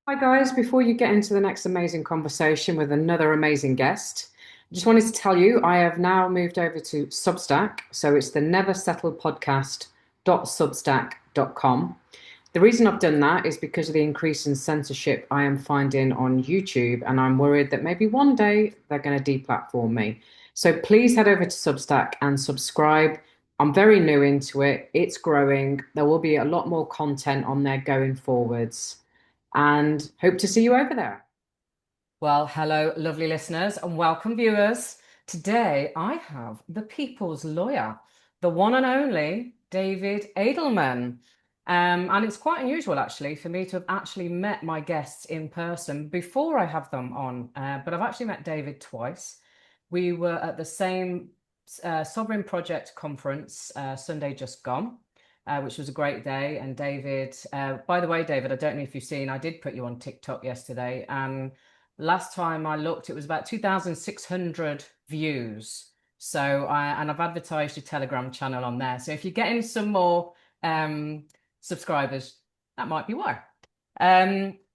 Hi guys, before you get into the next amazing conversation with another amazing guest, I just wanted to tell you I have now moved over to Substack. So it's the never settle podcast.substack.com. The reason I've done that is because of the increase in censorship I am finding on YouTube, and I'm worried that maybe one day they're going to deplatform me. So please head over to Substack and subscribe. I'm very new into it. It's growing. There will be a lot more content on there going forwards and hope to see you over there. Well, hello, lovely listeners, and welcome, viewers. Today I have the people's lawyer, the one and only David Adelman. And it's quite unusual, actually, for me to have actually met my guests in person before I have them on. But I've actually met David twice. We were at the same Sovereign Project conference Sunday just gone. Which was a great day. And David, by the way, David, I don't know if you've seen, I did put you on TikTok yesterday, and last time I looked, it was about 2,600 views. And I've advertised your Telegram channel on there. So if you're getting some more subscribers, that might be why.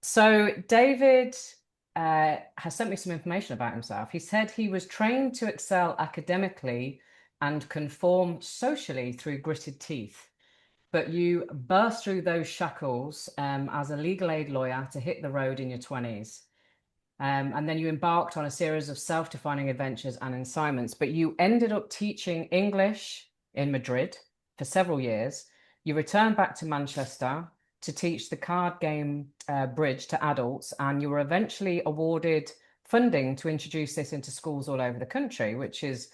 So David has sent me some information about himself. He said he was trained to excel academically and conform socially through gritted teeth. But you burst through those shackles as a legal aid lawyer to hit the road in your 20s. And then you embarked on a series of self-defining adventures and assignments, but you ended up teaching English in Madrid for several years. You returned back to Manchester to teach the card game bridge to adults, and you were eventually awarded funding to introduce this into schools all over the country, which is,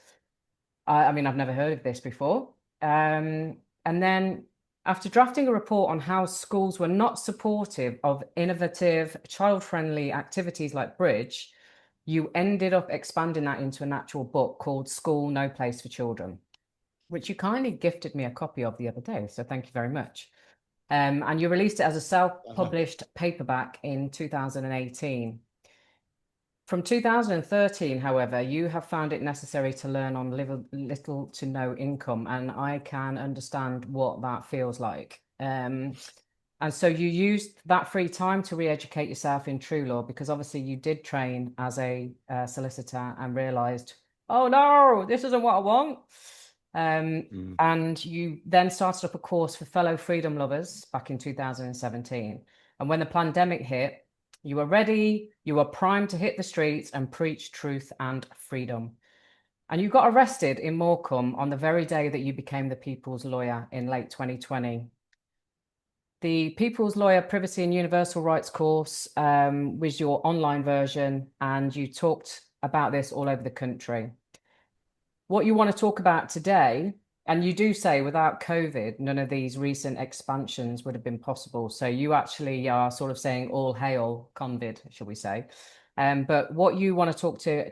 I mean, I've never heard of this before. And then after drafting a report on how schools were not supportive of innovative, child-friendly activities like bridge, you ended up expanding that into an actual book called School No Place for Children, which you kindly gifted me a copy of the other day. So thank you very much. And you released it as a self-published paperback in 2018. From 2013, however, you have found it necessary to learn on little to no income, and I can understand what that feels like. And so you used that free time to re-educate yourself in true law, because obviously you did train as a solicitor and realized, oh no, this isn't what I want. And you then started up a course for fellow freedom lovers back in 2017. And when the pandemic hit, you were ready, you were primed to hit the streets and preach truth and freedom. And you got arrested in Morecambe on the very day that you became the People's Lawyer in late 2020. The People's Lawyer Privacy and Universal Rights course was your online version, and you talked about this all over the country. What you want to talk about today, and you do say without COVID, none of these recent expansions would have been possible. So you actually are sort of saying all hail COVID, shall we say. But what you want to talk to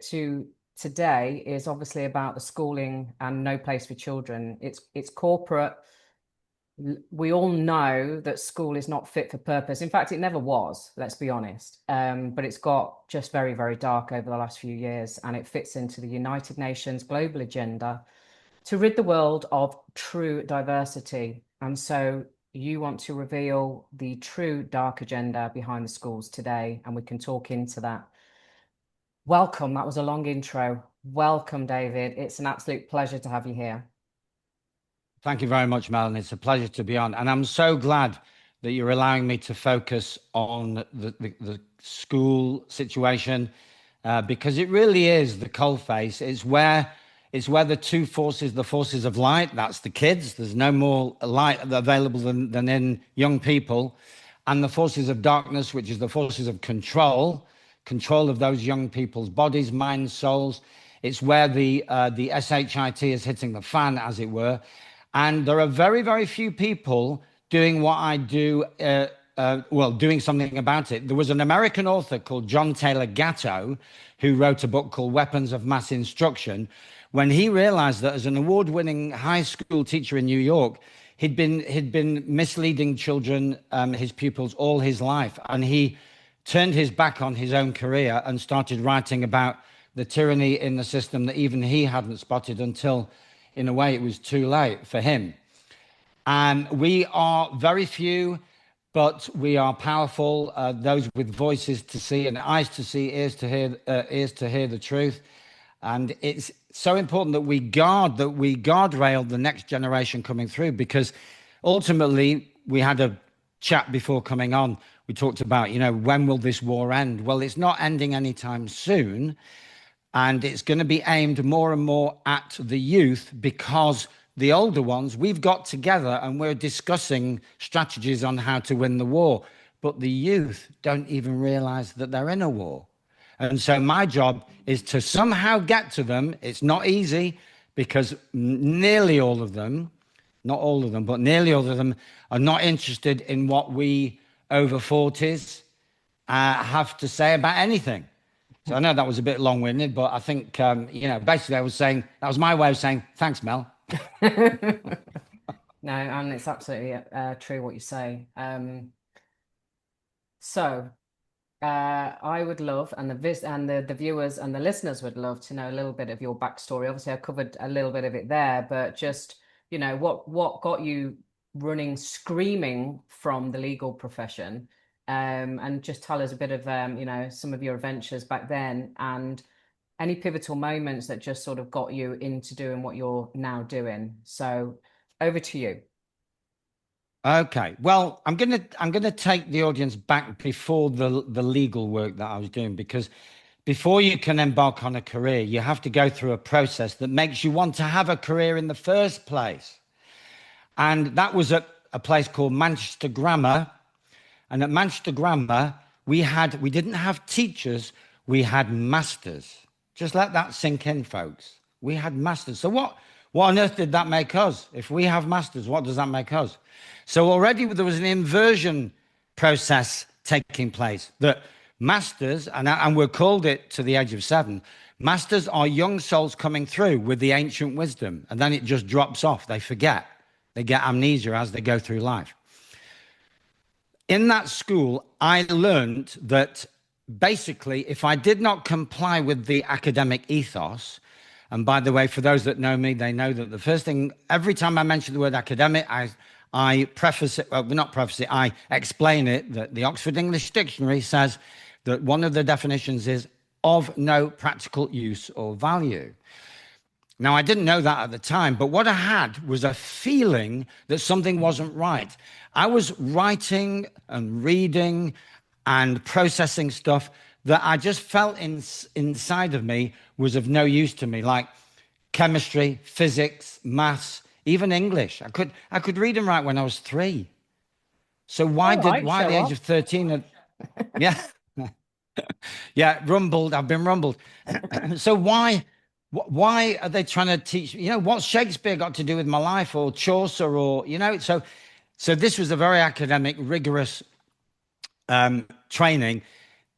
today is obviously about the schooling and no place for children. It's corporate. We all know that school is not fit for purpose. In fact, it never was, let's be honest. But it's got just very, very dark over the last few years, and it fits into the United Nations global agenda to rid the world of true diversity. And so you want to reveal the true dark agenda behind the schools today, and we can talk into that. Welcome. That was a long intro. Welcome, David. It's an absolute pleasure to have you here. Thank you very much, Melanie. It's a pleasure to be on. And I'm so glad that you're allowing me to focus on the school situation because it really is the coalface. It's where the two forces, the forces of light, that's the kids. There's no more light available than in young people. And the forces of darkness, which is the forces of control of those young people's bodies, minds, souls. It's where the SHIT is hitting the fan, as it were. And there are very, very few people doing what I do, doing something about it. There was an American author called John Taylor Gatto who wrote a book called Weapons of Mass Instruction. When he realized that as an award-winning high school teacher in New York, he'd been misleading children, his pupils, all his life. And he turned his back on his own career and started writing about the tyranny in the system that even he hadn't spotted until, in a way, it was too late for him. And we are very few, but we are powerful. Those with voices to see and eyes to see, ears to hear the truth. And it's so important that we guardrail the next generation coming through, because ultimately we had a chat before coming on. We talked about, when will this war end? Well, it's not ending anytime soon. And it's going to be aimed more and more at the youth, because the older ones, we've got together and we're discussing strategies on how to win the war. But the youth don't even realize that they're in a war. And so my job is to somehow get to them. It's not easy, because nearly all of them, not all of them, but nearly all of them are not interested in what we over 40s have to say about anything. So I know that was a bit long-winded, but I think, basically I was saying, that was my way of saying, thanks, Mel. No, and it's absolutely true what you say. I would love, and the viewers and the listeners would love to know a little bit of your backstory. Obviously, I covered a little bit of it there, but just, what got you running, screaming from the legal profession, and just tell us a bit of, some of your adventures back then, and any pivotal moments that just sort of got you into doing what you're now doing. So over to you. Okay. Well, I'm gonna take the audience back before the legal work that I was doing, because before you can embark on a career, you have to go through a process that makes you want to have a career in the first place. And that was at a place called Manchester Grammar. And at Manchester Grammar, we didn't have teachers, we had masters. Just let that sink in, folks. We had masters. So what on earth did that make us? If we have masters, what does that make us? So already there was an inversion process taking place, that masters, and we're called it to the age of 7, masters are young souls coming through with the ancient wisdom, and then it just drops off. They forget. They get amnesia as they go through life. In that school, I learned that basically, if I did not comply with the academic ethos, and by the way, for those that know me, they know that the first thing, every time I mention the word academic, I preface it, well, not preface it, I explain it, that the Oxford English Dictionary says that one of the definitions is of no practical use or value. Now, I didn't know that at the time, but what I had was a feeling that something wasn't right. I was writing and reading and processing stuff that I just felt inside of me was of no use to me, like chemistry, physics, maths, even English. I could read and write when I was 3. So why at the age of 13? Yeah, yeah, rumbled. I've been rumbled. So why are they trying to teach? What's Shakespeare got to do with my life, or Chaucer, or So this was a very academic, rigorous training.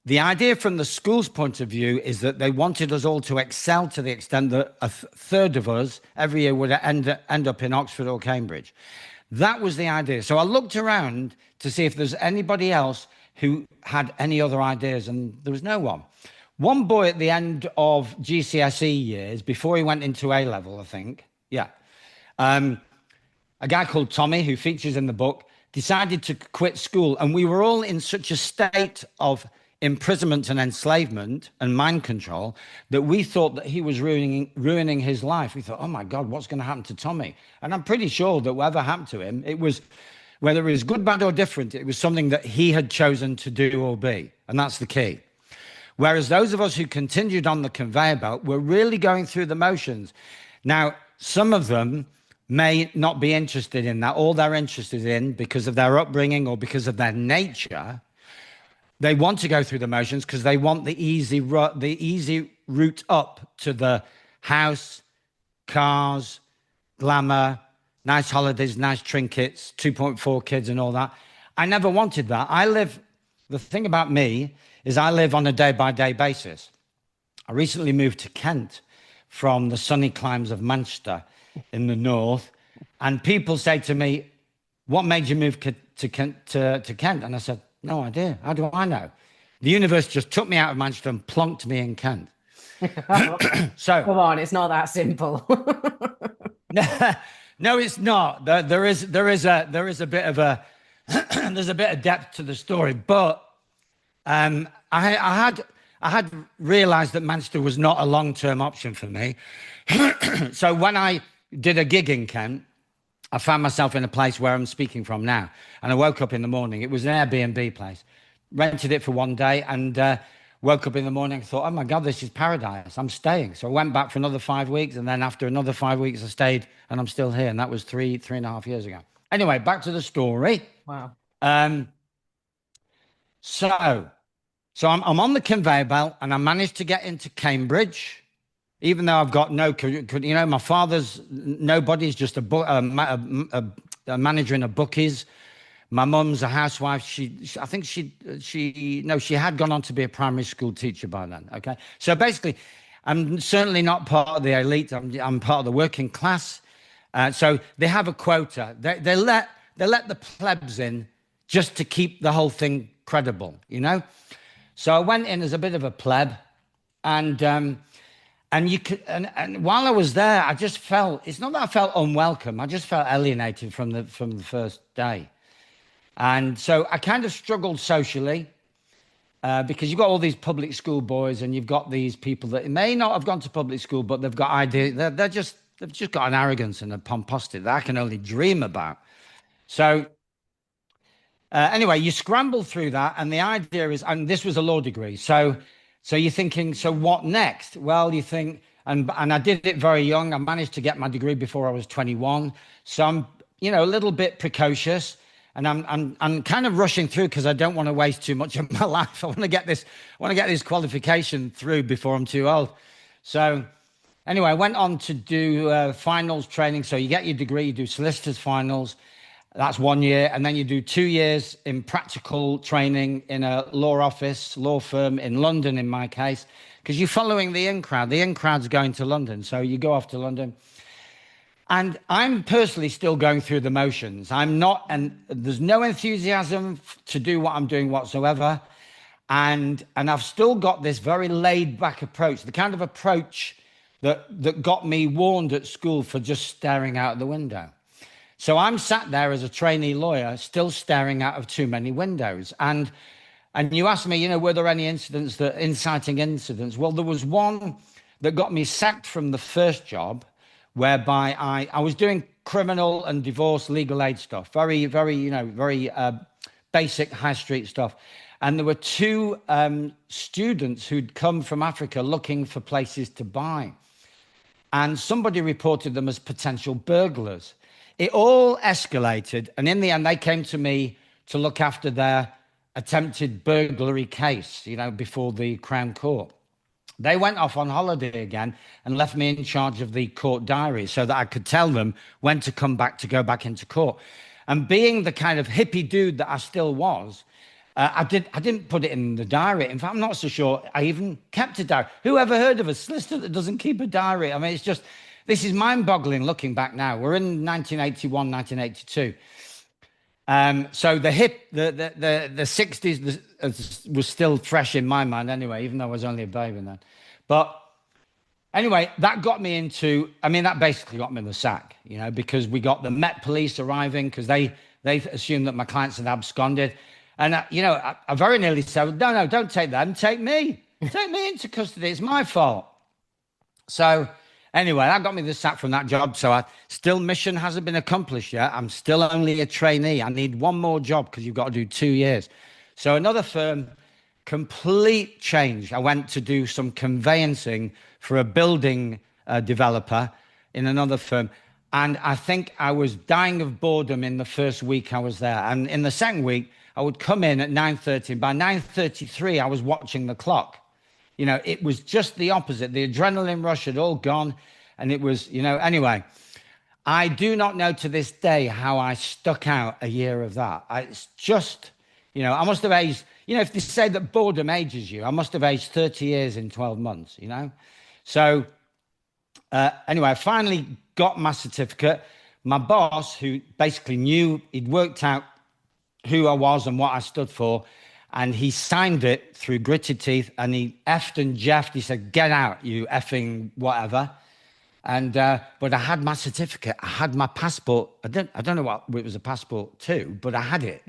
The idea from the school's point of view is that they wanted us all to excel to the extent that a third of us every year would end up in Oxford or Cambridge. That was the idea. So I looked around to see if there's anybody else who had any other ideas, and there was no one. One boy at the end of GCSE years, before he went into A-level, I think, a guy called Tommy, who features in the book, decided to quit school. And we were all in such a state of imprisonment and enslavement and mind control that we thought that he was ruining his life. We thought, oh my God, what's going to happen to Tommy? And I'm pretty sure that whatever happened to him, it was, whether it was good, bad, or different, it was something that he had chosen to do or be. And that's the key. Whereas those of us who continued on the conveyor belt were really going through the motions. Now, some of them may not be interested in that. All they're interested in, because of their upbringing or because of their nature, they want to go through the motions because they want the easy route up to the house, cars, glamour, nice holidays, nice trinkets, 2.4 kids and all that. I never wanted that. The thing about me is I live on a day-by-day basis. I recently moved to Kent from the sunny climes of Manchester in the north, and people say to me, what made you move to Kent? And I said, no idea. How do I know? The universe just took me out of Manchester and plonked me in Kent. So come on, it's not that simple. No, it's not. There is a bit of a there's a bit of depth to the story, but I had realised that Manchester was not a long-term option for me. So when I did a gig in Kent, I found myself in a place where I'm speaking from now, and I woke up in the morning. It was an Airbnb place, rented it for one day, and woke up in the morning and thought, oh my God, this is paradise. I'm staying. So I went back for another 5 weeks, and then after another 5 weeks, I stayed, and I'm still here. And that was three and a half years ago. Anyway, back to the story. Wow. Um, so I'm on the conveyor belt, and I managed to get into Cambridge, even though I've got no, you know, my father's nobody's just a manager in a bookies. My mum's a housewife. I think she had gone on to be a primary school teacher by then. Okay, so basically, I'm certainly not part of the elite. I'm part of the working class. So they have a quota. They let the plebs in just to keep the whole thing credible, you know. So I went in as a bit of a pleb, and you could, and while I was there, I just felt, it's not that I felt unwelcome. I just felt alienated from the first day. And so I kind of struggled socially because you've got all these public school boys, and you've got these people that may not have gone to public school, but they've got ideas. They've just got an arrogance and a pomposity that I can only dream about. So anyway, you scramble through that, and the idea is, and this was a law degree, so you're thinking, so what next? Well, you think, and I did it very young. I managed to get my degree before I was 21, so I'm, you know, a little bit precocious. And I'm kind of rushing through because I don't want to waste too much of my life. I want to get this qualification through before I'm too old. So anyway, I went on to do finals training. So you get your degree, you do solicitors finals. That's 1 year. And then you do 2 years in practical training in a law firm in London, in my case, because you're following the in crowd. The in crowd's going to London. So you go off to London. And I'm personally still going through the motions. I'm not, and there's no enthusiasm to do what I'm doing whatsoever. And I've still got this very laid back approach, the kind of approach that got me warned at school for just staring out the window. So I'm sat there as a trainee lawyer, still staring out of too many windows. And you asked me, you know, were there any inciting incidents? Well, there was one that got me sacked from the first job, whereby I was doing criminal and divorce legal aid stuff, very, very, you know, very basic high street stuff. And there were two students who'd come from Africa looking for places to buy. And somebody reported them as potential burglars. It all escalated. And in the end, they came to me to look after their attempted burglary case, you know, before the Crown Court. They went off on holiday again and left me in charge of the court diary so that I could tell them when to come back to go back into court. And being the kind of hippie dude that I still was, I didn't put it in the diary. In fact, I'm not so sure I even kept a diary. Who ever heard of a solicitor that doesn't keep a diary? I mean, it's just, this is mind-boggling looking back now. We're in 1981, 1982. So the 60s was still fresh in my mind anyway, even though I was only a baby then. But anyway, that got me into, I mean, that basically got me the sack, you know, because we got the Met Police arriving because they assumed that my clients had absconded. And, you know, I very nearly said, no, don't take them, take me. Take me into custody, it's my fault. So anyway, that got me the sack from that job. So mission hasn't been accomplished yet. I'm still only a trainee. I need one more job because you've got to do 2 years. So another firm, complete change. I went to do some conveyancing for a building developer in another firm. And I think I was dying of boredom in the first week I was there. And in the second week, I would come in at 9:30. By 9:33, I was watching the clock. You know, it was just the opposite. The adrenaline rush had all gone. And it was, you know, anyway, I do not know to this day how I stuck out a year of that. It's just, you know, I must have aged, you know, if they say that boredom ages you, I must have aged 30 years in 12 months, you know. So anyway, I finally got my certificate. My boss, who basically knew, he'd worked out who I was and what I stood for, and he signed it through gritted teeth, and he effed and jeffed. He said, get out, you effing whatever. And but I had my certificate, I had my passport. I don't know what it was a passport to, but I had it.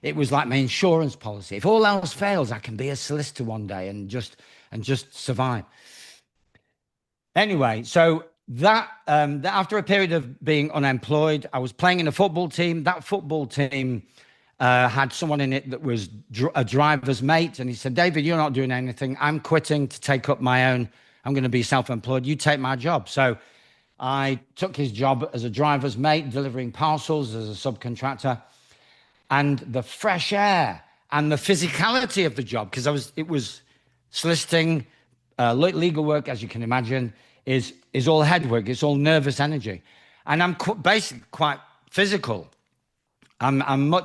It was like my insurance policy. If all else fails, I can be a solicitor one day and just survive. Anyway, so that after a period of being unemployed, I was playing in a football team. That football team had someone in it that was a driver's mate, and he said, "David, you're not doing anything. I'm quitting to take up my own. I'm going to be self-employed. You take my job." So I took his job as a driver's mate, delivering parcels as a subcontractor, and the fresh air and the physicality of the job, because it was soliciting, legal work, as you can imagine, is all head work. It's all nervous energy, and I'm basically quite physical. I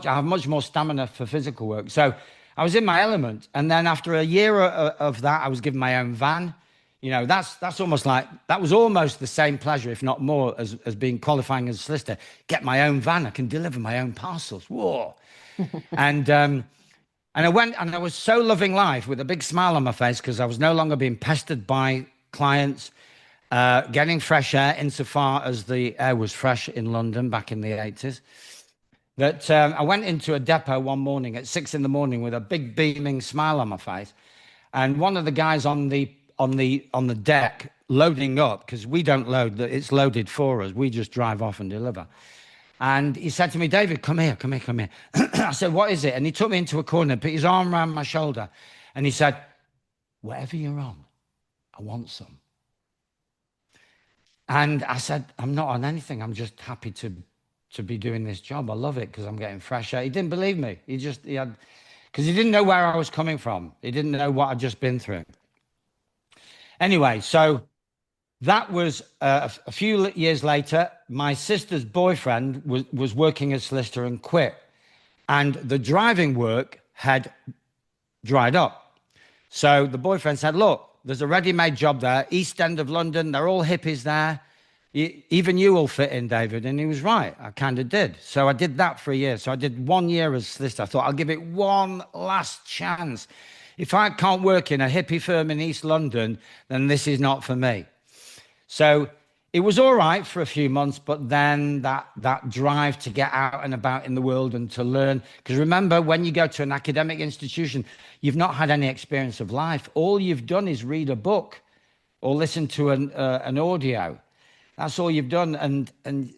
have much more stamina for physical work. So I was in my element. And then after a year of that, I was given my own van. You know, that's almost like, that was almost the same pleasure, if not more, as being qualifying as a solicitor. Get my own van. I can deliver my own parcels. Whoa. And I went and I was so loving life with a big smile on my face because I was no longer being pestered by clients, getting fresh air insofar as the air was fresh in London back in the 80s. That I went into a depot one morning at 6 in the morning with a big beaming smile on my face, and one of the guys on the deck loading up, because we don't load, it's loaded for us. We just drive off and deliver. And he said to me, "David, come here, come here, come here." I said, "What is it?" And he took me into a corner, put his arm around my shoulder, and he said, "Whatever you're on, I want some." And I said, "I'm not on anything. I'm just happy to be doing this job. I love it because I'm getting fresh air." He didn't believe me. He had, because he didn't know where I was coming from. He didn't know what I'd just been through. Anyway, so that was a few years later. My sister's boyfriend was working as solicitor and quit, and the driving work had dried up. So the boyfriend said, "Look, there's a ready-made job there, East End of London. They're all hippies there. Even you will fit in, David." And he was right. I kind of did. So I did that for a year. So I did 1 year as solicitor. I thought, I'll give it one last chance. If I can't work in a hippie firm in East London, then this is not for me. So it was all right for a few months, but then that drive to get out and about in the world and to learn, because remember, when you go to an academic institution, you've not had any experience of life. All you've done is read a book or listen to an audio. That's all you've done, and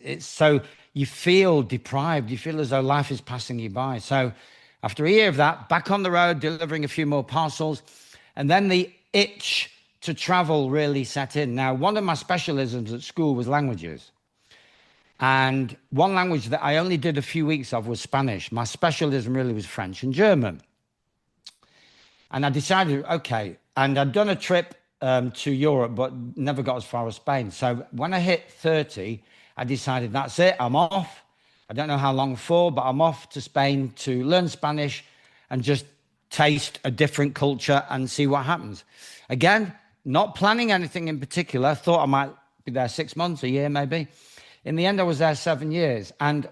it's so you feel deprived. You feel as though life is passing you by. So after a year of that, back on the road, delivering a few more parcels, and then the itch to travel really set in. Now, one of my specialisms at school was languages. And one language that I only did a few weeks of was Spanish. My specialism really was French and German. And I decided, okay, and I'd done a trip to Europe, but never got as far as Spain. So when I hit 30, I decided, that's it, I'm off. I don't know how long for, but I'm off to Spain to learn Spanish and just taste a different culture and see what happens. Again, not planning anything in particular. Thought I might be there 6 months, a year maybe. In the end, I was there 7 years. And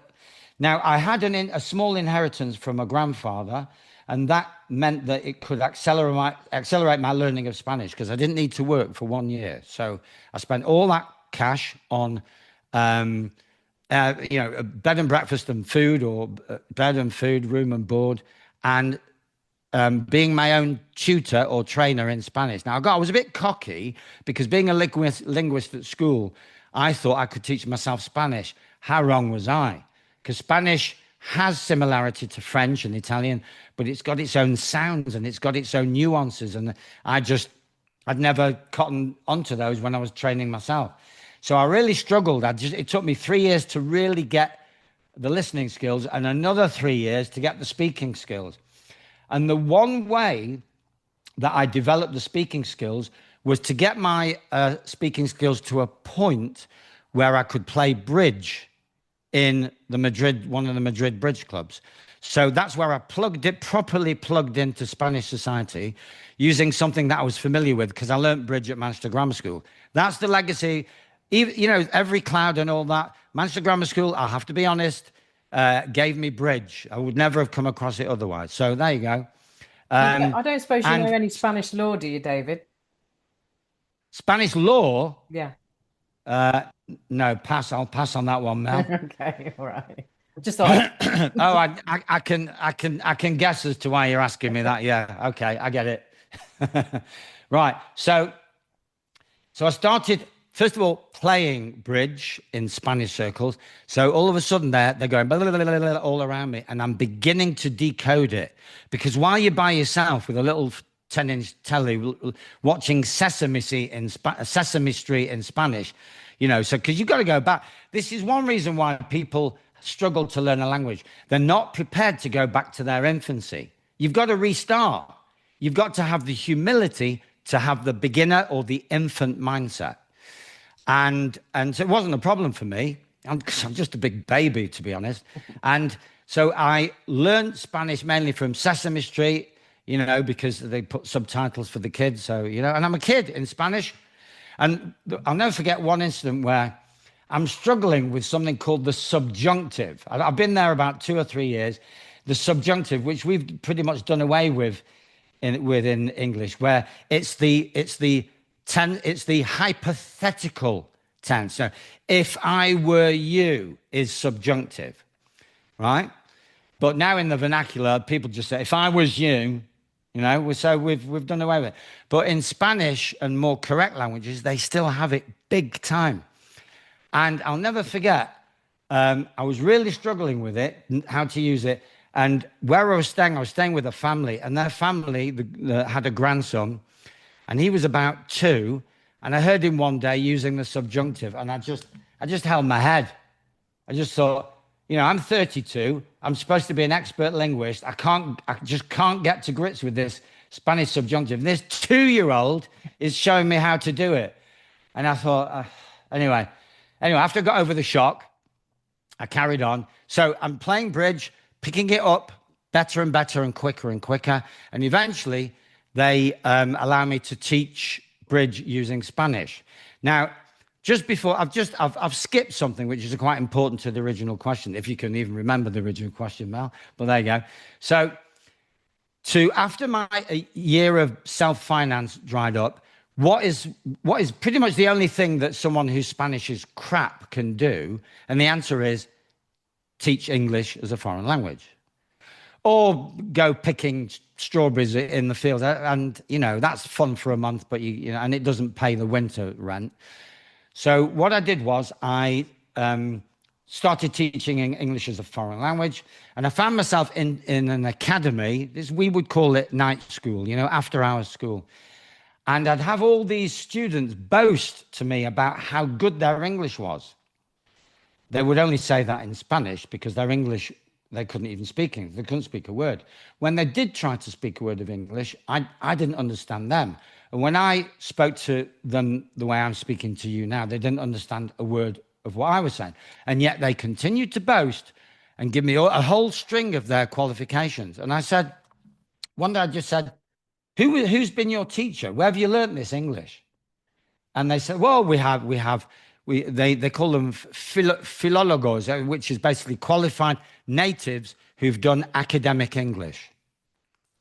now I had a small inheritance from a grandfather, and that meant that it could accelerate my learning of Spanish because I didn't need to work for 1 year. So I spent all that cash on, bed and breakfast and food, or bed and food, room and board, and being my own tutor or trainer in Spanish. Now, I was a bit cocky because being a linguist at school, I thought I could teach myself Spanish. How wrong was I? Because Spanish has similarity to French and Italian, but it's got its own sounds and it's got its own nuances. And I'd never cottoned onto those when I was training myself. So I really struggled. It took me 3 years to really get the listening skills and another 3 years to get the speaking skills. And the one way that I developed the speaking skills was to get my speaking skills to a point where I could play bridge in one of the Madrid bridge clubs. So that's where I properly plugged into Spanish society using something that I was familiar with because I learned bridge at Manchester Grammar School. That's the legacy. Every cloud and all that. Manchester Grammar School, I have to be honest, gave me bridge. I would never have come across it otherwise. So there you go. I don't suppose you know any Spanish law, do you, David? Spanish law? Yeah. Uh, no, pass. I'll pass on that one, Mel. Okay, all right. Just thought Oh, I can guess as to why you're asking me that. Yeah, okay, I get it. Right. So I started first of all playing bridge in Spanish circles. So all of a sudden they're going blah, blah, blah, blah, blah, all around me, and I'm beginning to decode it because while you're by yourself with a little 10-inch telly watching Sesame Street in Spanish, so because you've got to go back. This is one reason why people struggle to learn a language. They're not prepared to go back to their infancy. You've got to restart. You've got to have the humility to have the beginner or the infant mindset. And so it wasn't a problem for me. I'm just a big baby, to be honest. And so I learned Spanish mainly from Sesame Street, because they put subtitles for the kids. So, and I'm a kid in Spanish. And I'll never forget one incident where I'm struggling with something called the subjunctive. I've been there about 2 or 3 years. The subjunctive, which we've pretty much done away with within English, where it's the hypothetical tense. So, if I were you is subjunctive, right? But now in the vernacular, people just say, if I was you, so we've done away with it. But in Spanish and more correct languages, they still have it big time. And I'll never forget, I was really struggling with it, how to use it. And where I was staying with a family, and their family had a grandson, and he was about 2. And I heard him one day using the subjunctive, and I just held my head. I just thought, I'm 32. I'm supposed to be an expert linguist. I just can't get to grips with this Spanish subjunctive. This 2-year-old is showing me how to do it. And I thought, anyway, after I got over the shock, I carried on. So I'm playing bridge, picking it up better and better and quicker. And eventually they allow me to teach bridge using Spanish. Now, just before, I've skipped something which is quite important to the original question, if you can even remember the original question, Mel. But there you go. So after my year of self-finance dried up, what is pretty much the only thing that someone whose Spanish is crap can do? And the answer is teach English as a foreign language. Or go picking strawberries in the field. And, that's fun for a month, but and it doesn't pay the winter rent. So what I did was I started teaching English as a foreign language, and I found myself in an academy. We would call it night school, after hours school. And I'd have all these students boast to me about how good their English was. They would only say that in Spanish because their English, they couldn't even speak English. They couldn't speak a word. When they did try to speak a word of English, I didn't understand them. And when I spoke to them the way I'm speaking to you now, they didn't understand a word of what I was saying. And yet they continued to boast and give me a whole string of their qualifications. And I said, one day I just said, who's been your teacher? Where have you learned this English? And they said, well, they call them philologos, which is basically qualified natives who've done academic English.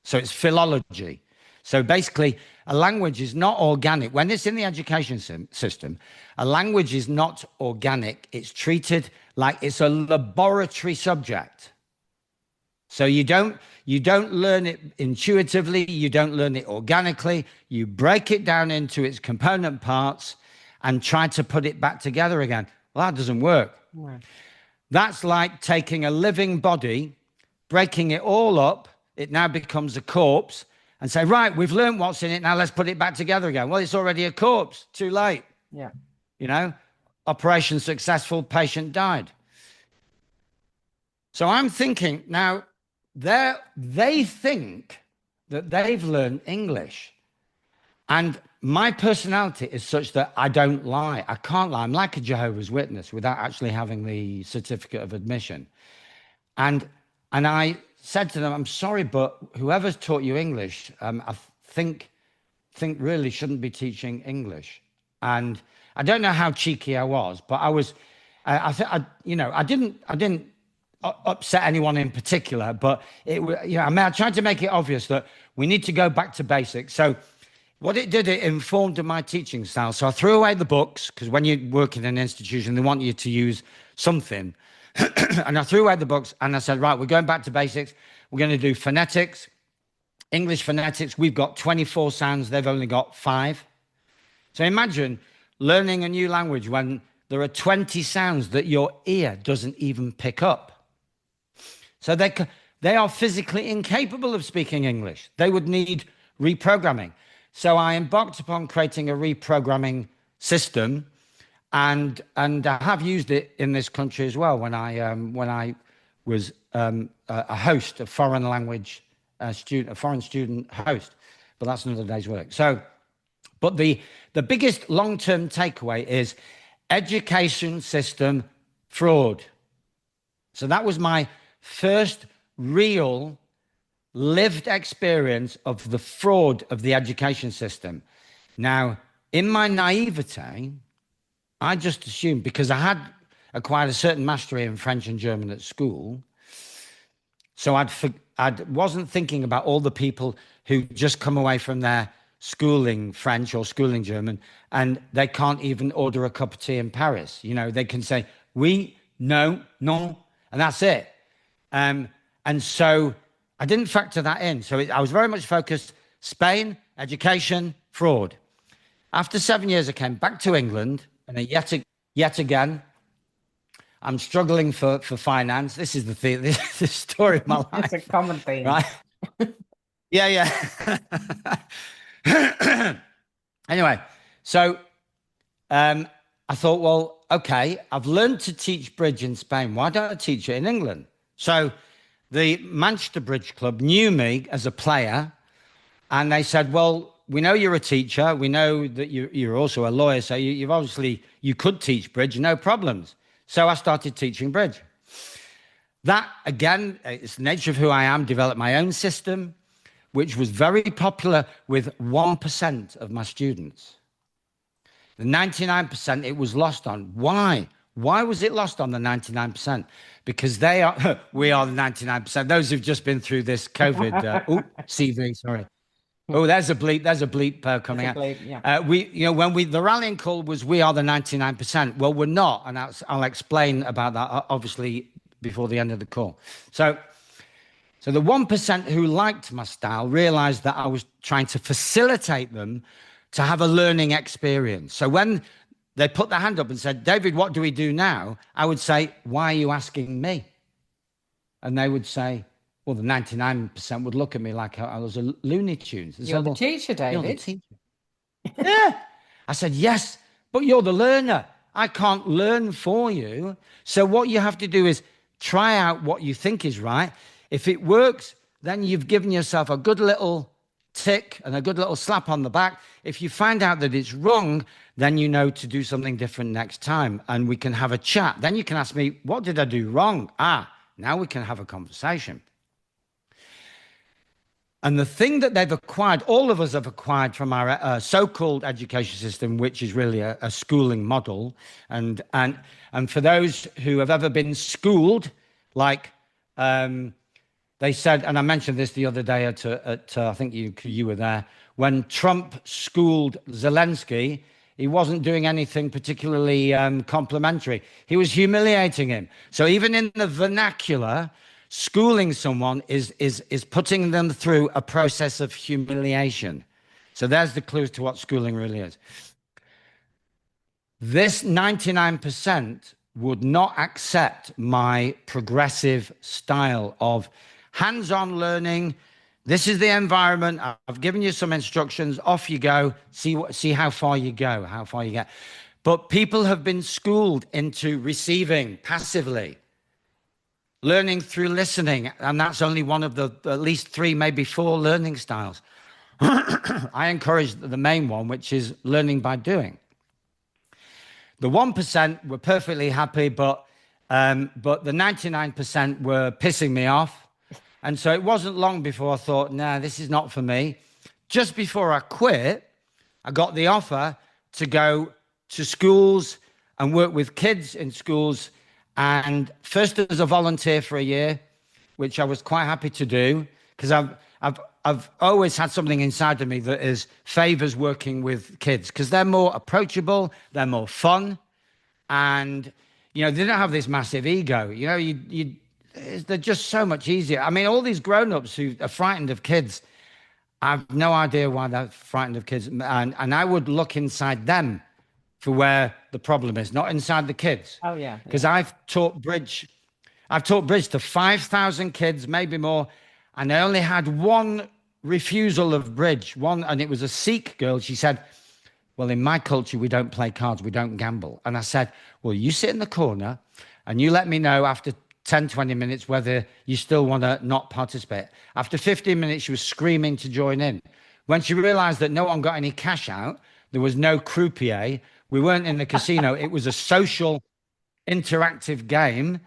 So it's philology. So basically, a language is not organic. When it's in the education system, a language is not organic. It's treated like it's a laboratory subject. So you don't learn it intuitively. You don't learn it organically. You break it down into its component parts and try to put it back together again. Well, that doesn't work. Yeah. That's like taking a living body, breaking it all up. It now becomes a corpse, and say, right, we've learned what's in it. Now let's put it back together again. Well, it's already a corpse. Too late. Yeah. Operation successful, patient died. So I'm thinking now, they think that they've learned English. And my personality is such that I don't lie. I can't lie. I'm like a Jehovah's Witness without actually having the certificate of admission. And I said to them, I'm sorry, but whoever's taught you English, I think really shouldn't be teaching English. And I don't know how cheeky I was, but I didn't upset anyone in particular, but I tried to make it obvious that we need to go back to basics. So What it did, it informed my teaching style. So I threw away the books because when you work in an institution, they want you to use something. And I threw away the books and I said, right, we're going back to basics. We're going to do phonetics, English phonetics. We've got 24 sounds. They've only got 5. So imagine learning a new language when there are 20 sounds that your ear doesn't even pick up. So they are physically incapable of speaking English. They would need reprogramming. So I embarked upon creating a reprogramming system, and I have used it in this country as well when I was a host, a foreign language student, a foreign student host. But that's another day's work. So, but the biggest long-term takeaway is education system fraud. So that was my first real lived experience of the fraud of the education system. Now, in my naivete, I just assumed, because I had acquired a certain mastery in French and German at school, so I wasn't thinking about all the people who just come away from their schooling French or schooling German and they can't even order a cup of tea in Paris. You know, they can say, oui, no, non, and that's it. And so I didn't factor that in. So I was very much focused, Spain, education, fraud. After 7 years, I came back to England, and yet again, I'm struggling for finance. This is the story of my life. It's a common theme. Right? Yeah. Anyway, so I thought, well, okay, I've learned to teach bridge in Spain. Why don't I teach it in England? So the Manchester Bridge Club knew me as a player, and they said, well, we know you're a teacher. We know that you're also a lawyer, so you could teach bridge, no problems. So I started teaching bridge. That, again, it's the nature of who I am, developed my own system, which was very popular with 1% of my students. The 99% it was lost on. Why? Why was it lost on the 99%? Because we are the 99%. Those who've just been through this COVID, CV, sorry. Oh, there's a bleep coming out. Bleep, yeah. The rallying call was, we are the 99%. Well, we're not. And I'll explain about that, obviously, before the end of the call. So the 1% who liked my style realized that I was trying to facilitate them to have a learning experience. So when they put their hand up and said, David, what do we do now? I would say, why are you asking me? And they would say, well, the 99% would look at me like I was a Looney Tunes. You're the teacher, David. You're the teacher. Yeah. I said, yes, but you're the learner. I can't learn for you. So what you have to do is try out what you think is right. If it works, then you've given yourself a good little tick and a good little slap on the back. If you find out that it's wrong, then you know to do something different next time, and we can have a chat. Then you can ask me, what did I do wrong? Now we can have a conversation. And the thing that they've acquired, all of us have acquired from our so-called education system, which is really a schooling model. And for those who have ever been schooled, like they said, and I mentioned this the other day at I think you were there, when Trump schooled Zelensky, he wasn't doing anything particularly complimentary. He was humiliating him. So even in the vernacular, schooling someone is putting them through a process of humiliation. So there's the clue to what schooling really is. This 99% would not accept my progressive style of hands-on learning. This is the environment. I've given you some instructions. Off you go. See how far you go, how far you get. But people have been schooled into receiving passively, learning through listening, and that's only one of the at least 3, maybe 4 learning styles. I encourage the main one, which is learning by doing. The 1% were perfectly happy, but the 99% were pissing me off. And so it wasn't long before I thought, nah, this is not for me. Just before I quit, I got the offer to go to schools and work with kids in schools, and first as a volunteer for a year, which I was quite happy to do, because I've always had something inside of me that is favors working with kids because they're more approachable, they're more fun, and they don't have this massive ego. They're just so much easier. I mean, all these grown-ups who are frightened of kids, I have no idea why they're frightened of kids, and I would look inside them for where the problem is, not inside the kids. Oh yeah, Because yeah. I've taught bridge to 5,000 kids, maybe more, and I only had one refusal of bridge, one, and it was a Sikh girl. She said, well, in my culture, we don't play cards, we don't gamble. And I said, well, you sit in the corner and you let me know after 10, 20 minutes whether you still want to not participate. After 15 minutes, she was screaming to join in. When she realized that no one got any cash out, there was no croupier, we weren't in the casino, it was a social, interactive game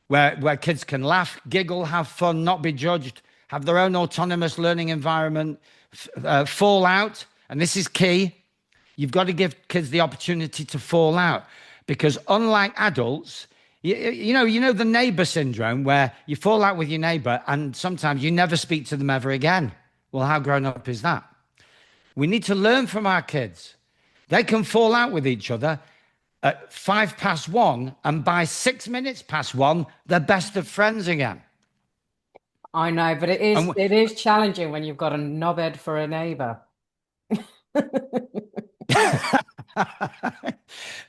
where kids can laugh, giggle, have fun, not be judged, have their own autonomous learning environment, fall out. And this is key. You've got to give kids the opportunity to fall out because unlike adults, you know the neighbor syndrome where you fall out with your neighbor and sometimes you never speak to them ever again. Well, how grown up is that? We need to learn from our kids. They can fall out with each other at 1:05, and by 6 minutes past 1, they're best of friends again. I know, but it is challenging when you've got a knobhead for a neighbor.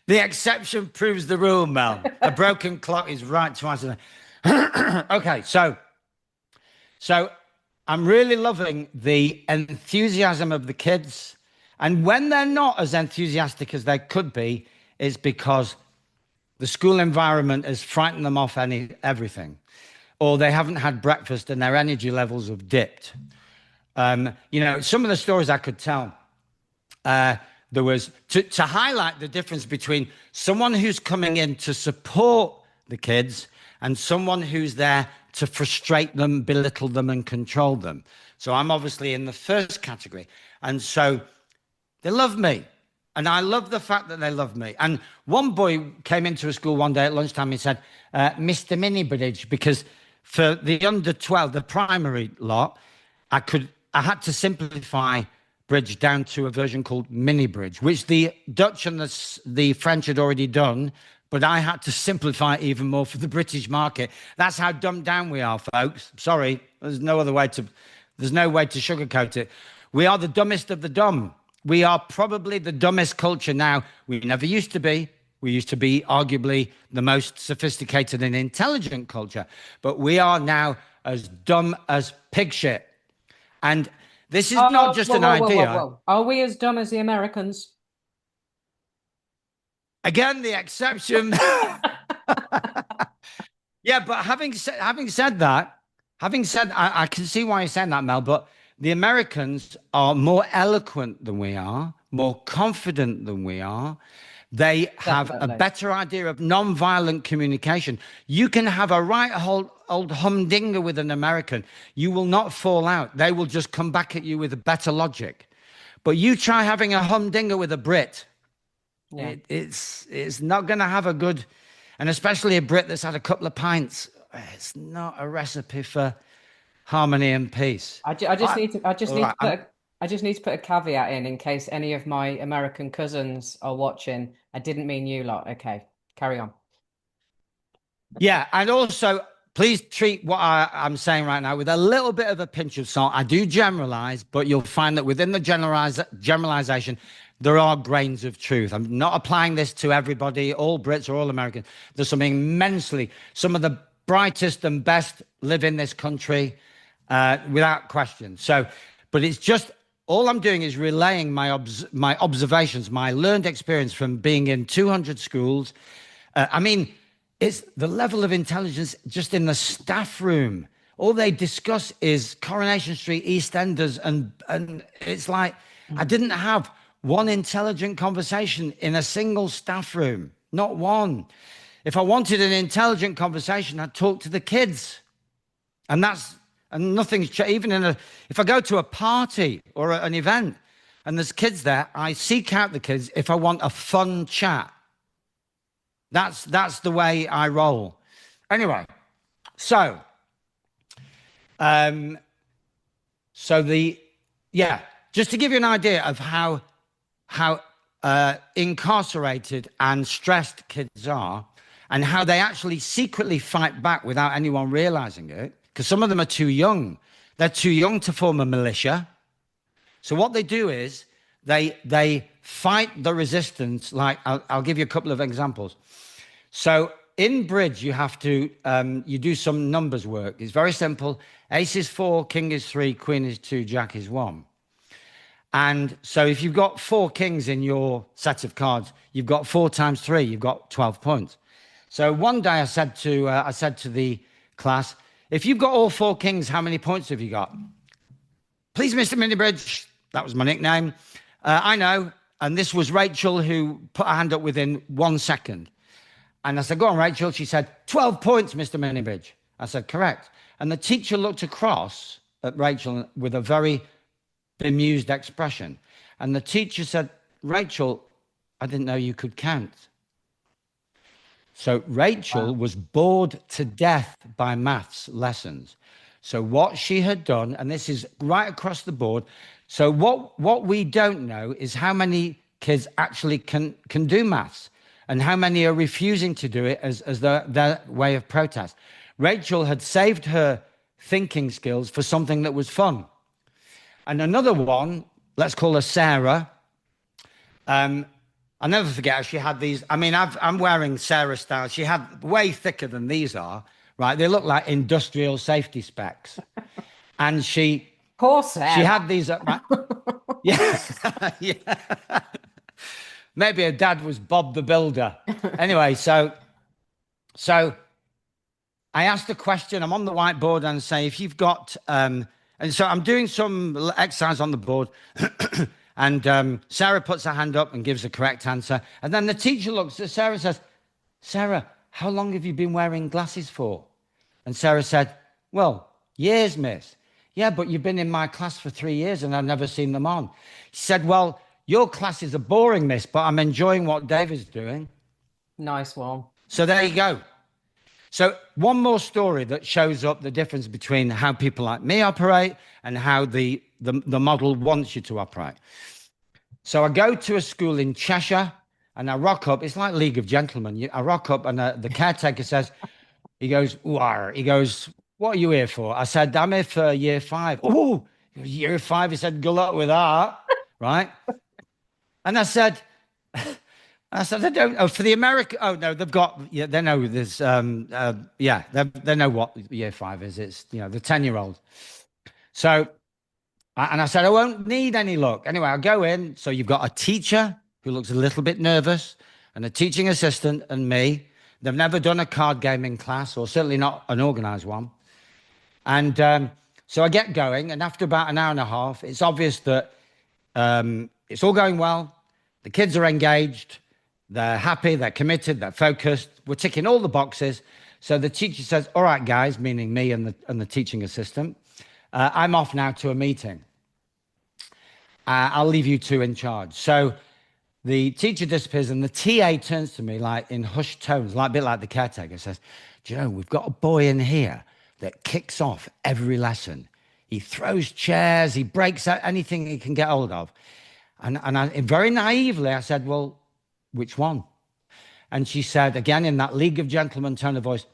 The exception proves the rule, Mel. A broken clock is right twice a day. Okay, so I'm really loving the enthusiasm of the kids. And when they're not as enthusiastic as they could be, it's because the school environment has frightened them off everything. Or they haven't had breakfast and their energy levels have dipped. Some of the stories I could tell, there was to highlight the difference between someone who's coming in to support the kids and someone who's there to frustrate them, belittle them, and control them. So I'm obviously in the first category. And so they love me. And I love the fact that they love me. And one boy came into a school one day at lunchtime and said, Mr. Mini Bridge, because for the under 12, the primary lot, I had to simplify bridge down to a version called mini bridge, which the Dutch and the French had already done, but I had to simplify it even more for the British market. That's how dumbed down we are, folks. Sorry, there's no way to sugarcoat it. We are the dumbest of the dumb. We are probably the dumbest culture now. We never used to be. We used to be arguably the most sophisticated and intelligent culture, but we are now as dumb as pig shit. And this is not just an idea. Whoa. Are we as dumb as the Americans? Again, the exception. Yeah, but having said that, I can see why you're saying that, Mel, but the Americans are more eloquent than we are, more confident than we are. They have a better idea of non-violent communication. You can have a right old humdinger with an American. You will not fall out. They will just come back at you with a better logic. But you try having a humdinger with a Brit. Yeah. It's not going to have a good, and especially a Brit that's had a couple of pints. It's not a recipe for harmony and peace. I just need to put a caveat in case any of my American cousins are watching. I didn't mean you lot. Okay, carry on. Yeah, and also please treat what I'm saying right now with a little bit of a pinch of salt. I do generalize, but you'll find that within the generalization, there are grains of truth. I'm not applying this to everybody, all Brits or all Americans. There's something immensely, some of the brightest and best live in this country without question. So, but it's just, all I'm doing is relaying my observations, my learned experience from being in 200 schools. It's the level of intelligence just in the staff room. All they discuss is Coronation Street, EastEnders, and it's like I didn't have one intelligent conversation in a single staff room, not one. If I wanted an intelligent conversation, I'd talk to the kids, and nothing's changed. Even if I go to a party or an event and there's kids there, I seek out the kids if I want a fun chat. That's the way I roll. Anyway, so So yeah, just to give you an idea of how incarcerated and stressed kids are, and how they actually secretly fight back without anyone realizing it, because some of them are too young. They're too young to form a militia. So what they do is they fight the resistance. Like I'll give you a couple of examples. So in bridge, you have to you do some numbers work. It's very simple. Ace is 4, king is 3, queen is 2, jack is 1. And so if you've got 4 kings in your set of cards, you've got 4 times 3, you've got 12 points. So one day I said to the class, if you've got all 4 kings, how many points have you got? Please, Mr. Minibridge, that was my nickname. I know. And this was Rachel, who put her hand up within 1 second. And I said, go on, Rachel. She said, 12 points, Mr. Minibridge. I said, correct. And the teacher looked across at Rachel with a very bemused expression. And the teacher said, Rachel, I didn't know you could count. So Rachel was bored to death by maths lessons. So what she had done, and this is right across the board. So what we don't know is how many kids actually can do maths, and how many are refusing to do it as their way of protest. Rachel had saved her thinking skills for something that was fun. And another one, let's call her Sarah. I'll never forget her. She had these, I mean, I'm wearing Sarah style. She had way thicker than these are, right? They look like industrial safety specs. And she had these up, right? Yeah. Yeah. Maybe her dad was Bob the Builder. Anyway, so I asked a question. I'm on the whiteboard and say, if you've got, and so I'm doing some exercise on the board. And Sarah puts her hand up and gives the correct answer. And then the teacher looks at Sarah and says, Sarah, how long have you been wearing glasses for? And Sarah said, well, years, miss. Yeah, but you've been in my class for 3 years and I've never seen them on. She said, well, your classes are boring, miss, but I'm enjoying what David's doing. Nice one. So there you go. So one more story that shows up the difference between how people like me operate and how the model wants you to operate. So I go to a school in Cheshire and I rock up. It's like League of Gentlemen. I rock up and the caretaker says, he goes, what are you here for? I said, I'm here for year 5. Oh, year 5. He said, good luck with that. Right. And I said, I don't know for the American. Oh no, they've got, yeah, they know there's, yeah, they know what year 5 is. It's, the 10-year-old. So, and I said, I won't need any luck. Anyway, I go in. So you've got a teacher who looks a little bit nervous and a teaching assistant and me. They've never done a card game in class, or certainly not an organized one. And so I get going. And after about an hour and a half, it's obvious that it's all going well. The kids are engaged. They're happy. They're committed. They're focused. We're ticking all the boxes. So the teacher says, all right, guys, meaning me and the teaching assistant, I'm off now to a meeting. I'll leave you two in charge. So the teacher disappears and the TA turns to me like in hushed tones, like a bit like the caretaker, says, do you know, we've got a boy in here that kicks off every lesson. He throws chairs. He breaks out anything he can get hold of. And I, very naively, I said, well, which one? And she said, again, in that League of Gentlemen tone of voice,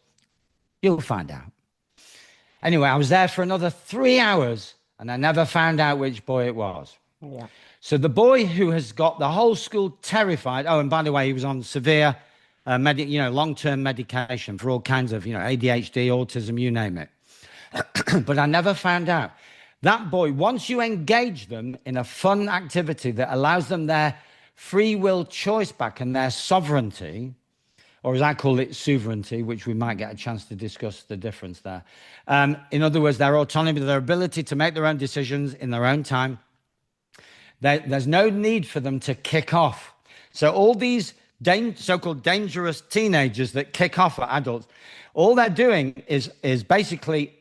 you'll find out. Anyway, I was there for another 3 hours and I never found out which boy it was. Yeah. So the boy who has got the whole school terrified. Oh, and by the way, he was on severe, long-term medication for all kinds of, ADHD, autism, you name it. But I never found out. That boy, once you engage them in a fun activity that allows them their free will choice back and their sovereignty, or as I call it, sovereignty, which we might get a chance to discuss the difference there. In other words, their autonomy, their ability to make their own decisions in their own time. There's no need for them to kick off. So all these so-called dangerous teenagers that kick off at adults, all they're doing is basically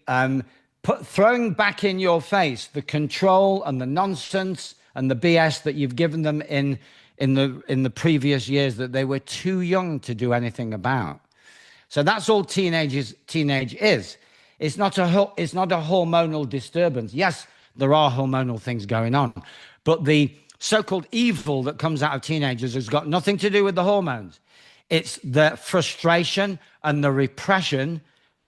throwing back in your face the control and the nonsense and the BS that you've given them in the previous years that they were too young to do anything about. So that's all teenage is. It's not a hormonal disturbance. Yes, there are hormonal things going on. But the so-called evil that comes out of teenagers has got nothing to do with the hormones. It's the frustration and the repression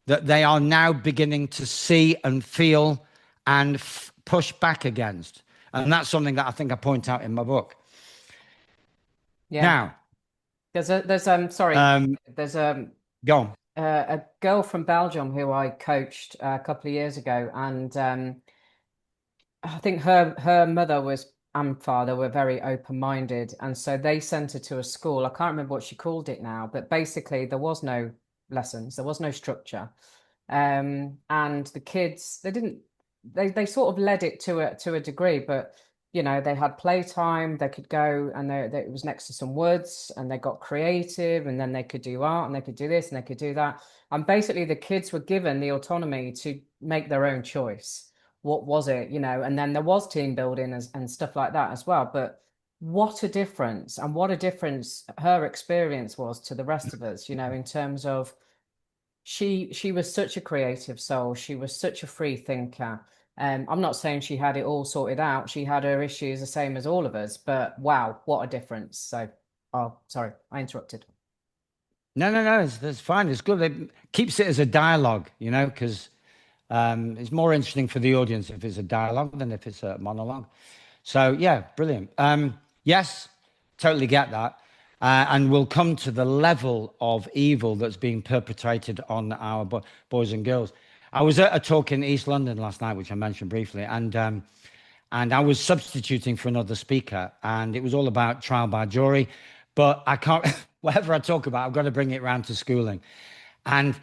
that they are now beginning to see and feel and push back against. And that's something that I think I point out in my book. Yeah. Now, There's go on. A girl from Belgium who I coached a couple of years ago, and I think her mother was and father were very open-minded, and so they sent her to a school. I can't remember what she called it now, but basically there was no lessons, there was no structure, and the kids they sort of led it to a degree, but they had playtime. They could go and it was next to some woods, and they got creative, and then they could do art, and they could do this, and they could do that. And basically, the kids were given the autonomy to make their own choice. What was it, And then there was team building and stuff like that as well. But what a difference, and what a difference her experience was to the rest of us, in terms of she was such a creative soul. She was such a free thinker. I'm not saying she had it all sorted out. She had her issues the same as all of us, but wow, what a difference. So, oh, sorry, I interrupted. No, it's fine. It's good. It keeps it as a dialogue, because it's more interesting for the audience if it's a dialogue than if it's a monologue. So, yeah, brilliant. Yes, totally get that. And we'll come to the level of evil that's being perpetrated on our boys and girls. I was at a talk in East London last night, which I mentioned briefly, and I was substituting for another speaker, and it was all about trial by jury. But I can't, whatever I talk about, I've got to bring it round to schooling. And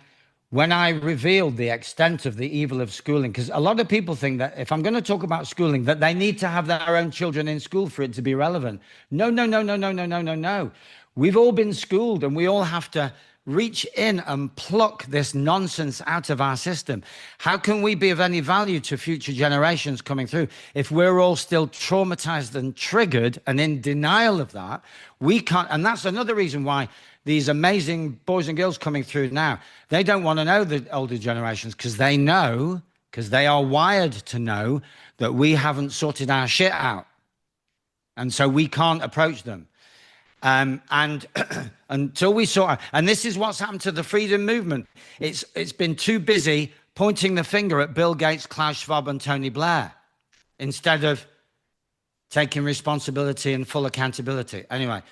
when I revealed the extent of the evil of schooling, because a lot of people think that if I'm going to talk about schooling, that they need to have their own children in school for it to be relevant. No. We've all been schooled, and we all have to reach in and pluck this nonsense out of our system. How can we be of any value to future generations coming through if we're all still traumatized and triggered and in denial of that? We can't. And that's another reason why these amazing boys and girls coming through now, they don't want to know the older generations, because they know, because they are wired to know that we haven't sorted our shit out. And so we can't approach them. And until we sort out, and this is what's happened to the freedom movement. It's been too busy pointing the finger at Bill Gates, Klaus Schwab, and Tony Blair instead of taking responsibility and full accountability. Anyway,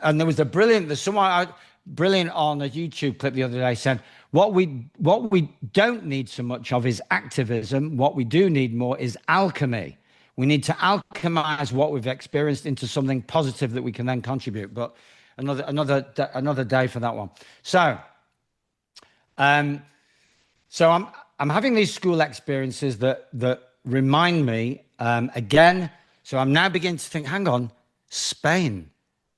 and there was there's someone brilliant on a YouTube clip the other day said, what we don't need so much of is activism. What we do need more is alchemy. We need to alchemize what we've experienced into something positive that we can then contribute. But another day for that one. So, I'm having these school experiences that remind me again. So I'm now beginning to think, hang on, Spain,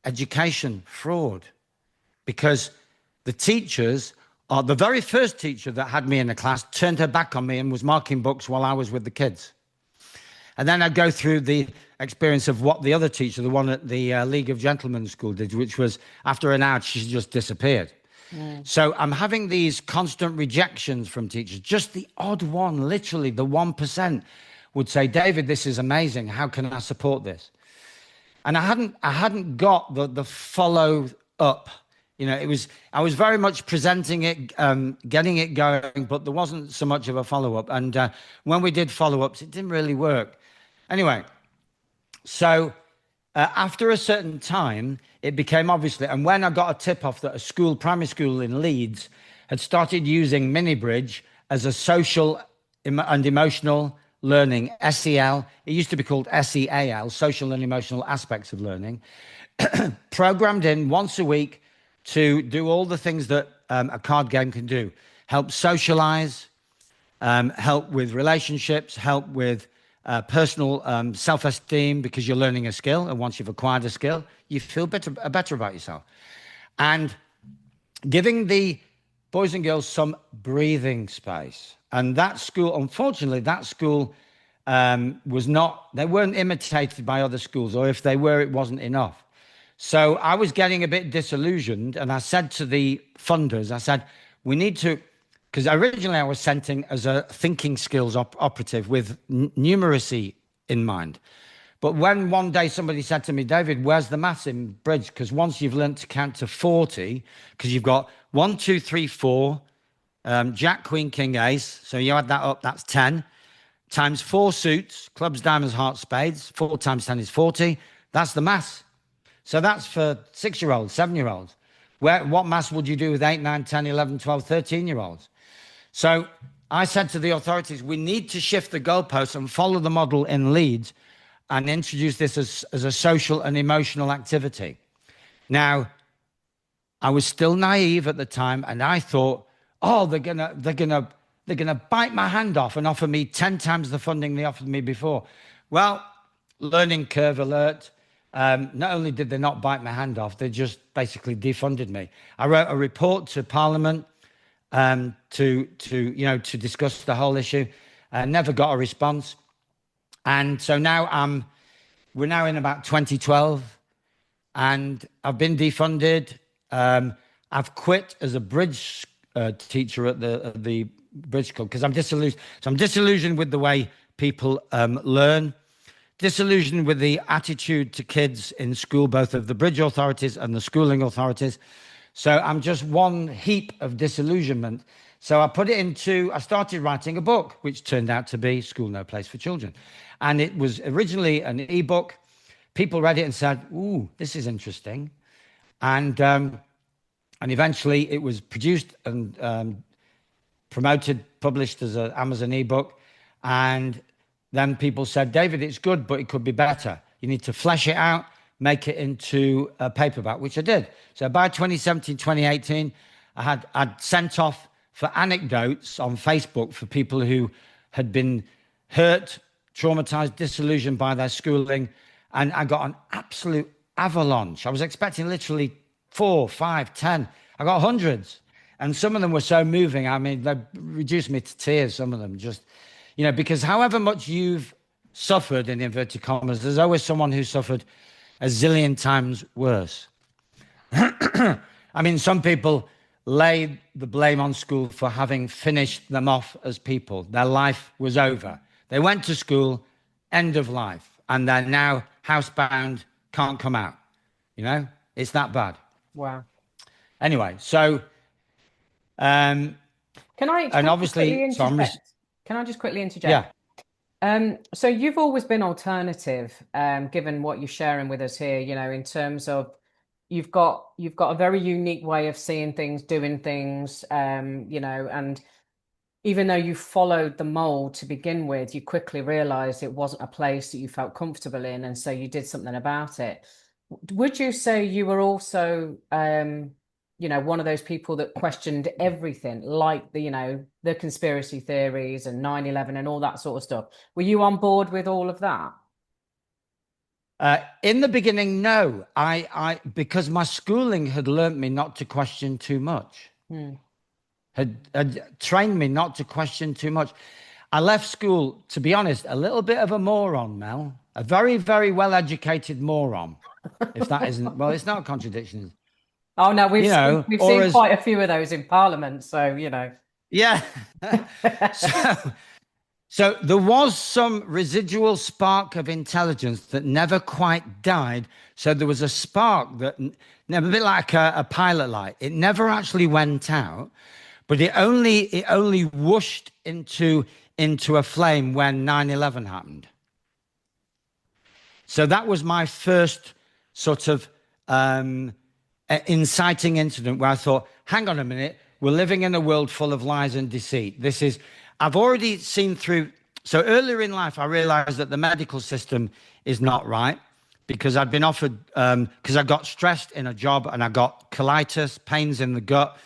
education, fraud, because the teachers are the very first teacher that had me in the class turned her back on me and was marking books while I was with the kids. And then I go through the experience of what the other teacher, the one at the League of Gentlemen School did, which was after an hour, she just disappeared. So I'm having these constant rejections from teachers. Just the odd one, literally the 1% would say, David, this is amazing. How can I support this? And I hadn't got the follow up. I was very much presenting it, getting it going, but there wasn't so much of a follow up. And when we did follow ups, it didn't really work. Anyway, so after a certain time, it became obviously, and when I got a tip off that a primary school in Leeds had started using Mini-Bridge as a social and emotional learning, SEL, it used to be called SEAL, social and emotional aspects of learning, programmed in once a week to do all the things that a card game can do. Help socialize, help with relationships, help with personal self-esteem, because you're learning a skill, and once you've acquired a skill, you feel better about yourself. And giving the boys and girls some breathing space. And that school, unfortunately, they weren't imitated by other schools, or if they were, it wasn't enough. So I was getting a bit disillusioned, and I said to the funders, I said, we need to because originally I was sent in as a thinking skills operative with numeracy in mind. But when one day somebody said to me, David, where's the maths in bridge? Because once you've learned to count to 40, because you've got 1, 2, 3, 4, Jack, Queen, King, Ace. So you add that up, that's 10. Times 4 suits, clubs, diamonds, hearts, spades. 4 times 10 is 40. That's the maths. So that's for 6-year-olds, 7-year-olds. What maths would you do with 8, 9, 10, 11, 12, 13-year-olds? So I said to the authorities, we need to shift the goalposts and follow the model in Leeds and introduce this as a social and emotional activity. Now, I was still naive at the time, and I thought, oh, they're gonna bite my hand off and offer me 10 times the funding they offered me before. Well, learning curve alert. Not only did they not bite my hand off, they just basically defunded me. I wrote a report to Parliament to discuss the whole issue. Never got a response. And so now we're now in about 2012, and I've been defunded. I've quit as a bridge teacher at the bridge club because I'm disillusioned. So I'm disillusioned with the way people learn, disillusioned with the attitude to kids in school, both of the bridge authorities and the schooling authorities. So I'm just one heap of disillusionment. So I started writing a book, which turned out to be School No Place for Children. And it was originally an ebook. People read it and said, ooh, this is interesting. And eventually it was produced and promoted, published as an Amazon ebook. And then people said, David, it's good, but it could be better. You need to flesh it out, make it into a paperback, which I did. So by 2017, 2018, I'd sent off for anecdotes on Facebook for people who had been hurt, traumatized, disillusioned by their schooling. And I got an absolute avalanche. I was expecting literally 4, 5, 10. I got hundreds. And some of them were so moving. I mean, they reduced me to tears, some of them just, because however much you've suffered, in inverted commas, there's always someone who suffered a zillion times worse. I mean, some people lay the blame on school for having finished them off as people. Their life was over. They went to school, end of life, and they're now housebound, can't come out. It's that bad. Wow. Anyway, so can I obviously, can I just quickly interject? Yeah. So you've always been alternative, given what you're sharing with us here, in terms of you've got a very unique way of seeing things, doing things, and even though you followed the mold to begin with, you quickly realized it wasn't a place that you felt comfortable in, and so you did something about it. Would you say you were also one of those people that questioned everything, like the conspiracy theories and 9/11 and all that sort of stuff? Were you on board with all of that? In the beginning, no. I because my schooling had learnt me not to question too much. Had trained me not to question too much. I left school, to be honest, a little bit of a moron, Mel. A very, very well-educated moron. If that isn't, well, it's not a contradiction. Oh no, we've seen quite a few of those in Parliament, so Yeah. So there was some residual spark of intelligence that never quite died. So there was a spark that, a bit like a pilot light. It never actually went out, but it only whooshed into a flame when 9/11 happened. So that was my first sort of inciting incident where I thought, hang on a minute, we're living in a world full of lies and deceit. I've already seen through. So earlier in life, I realized that the medical system is not right because I'd been offered, because I got stressed in a job and I got colitis, pains in the gut.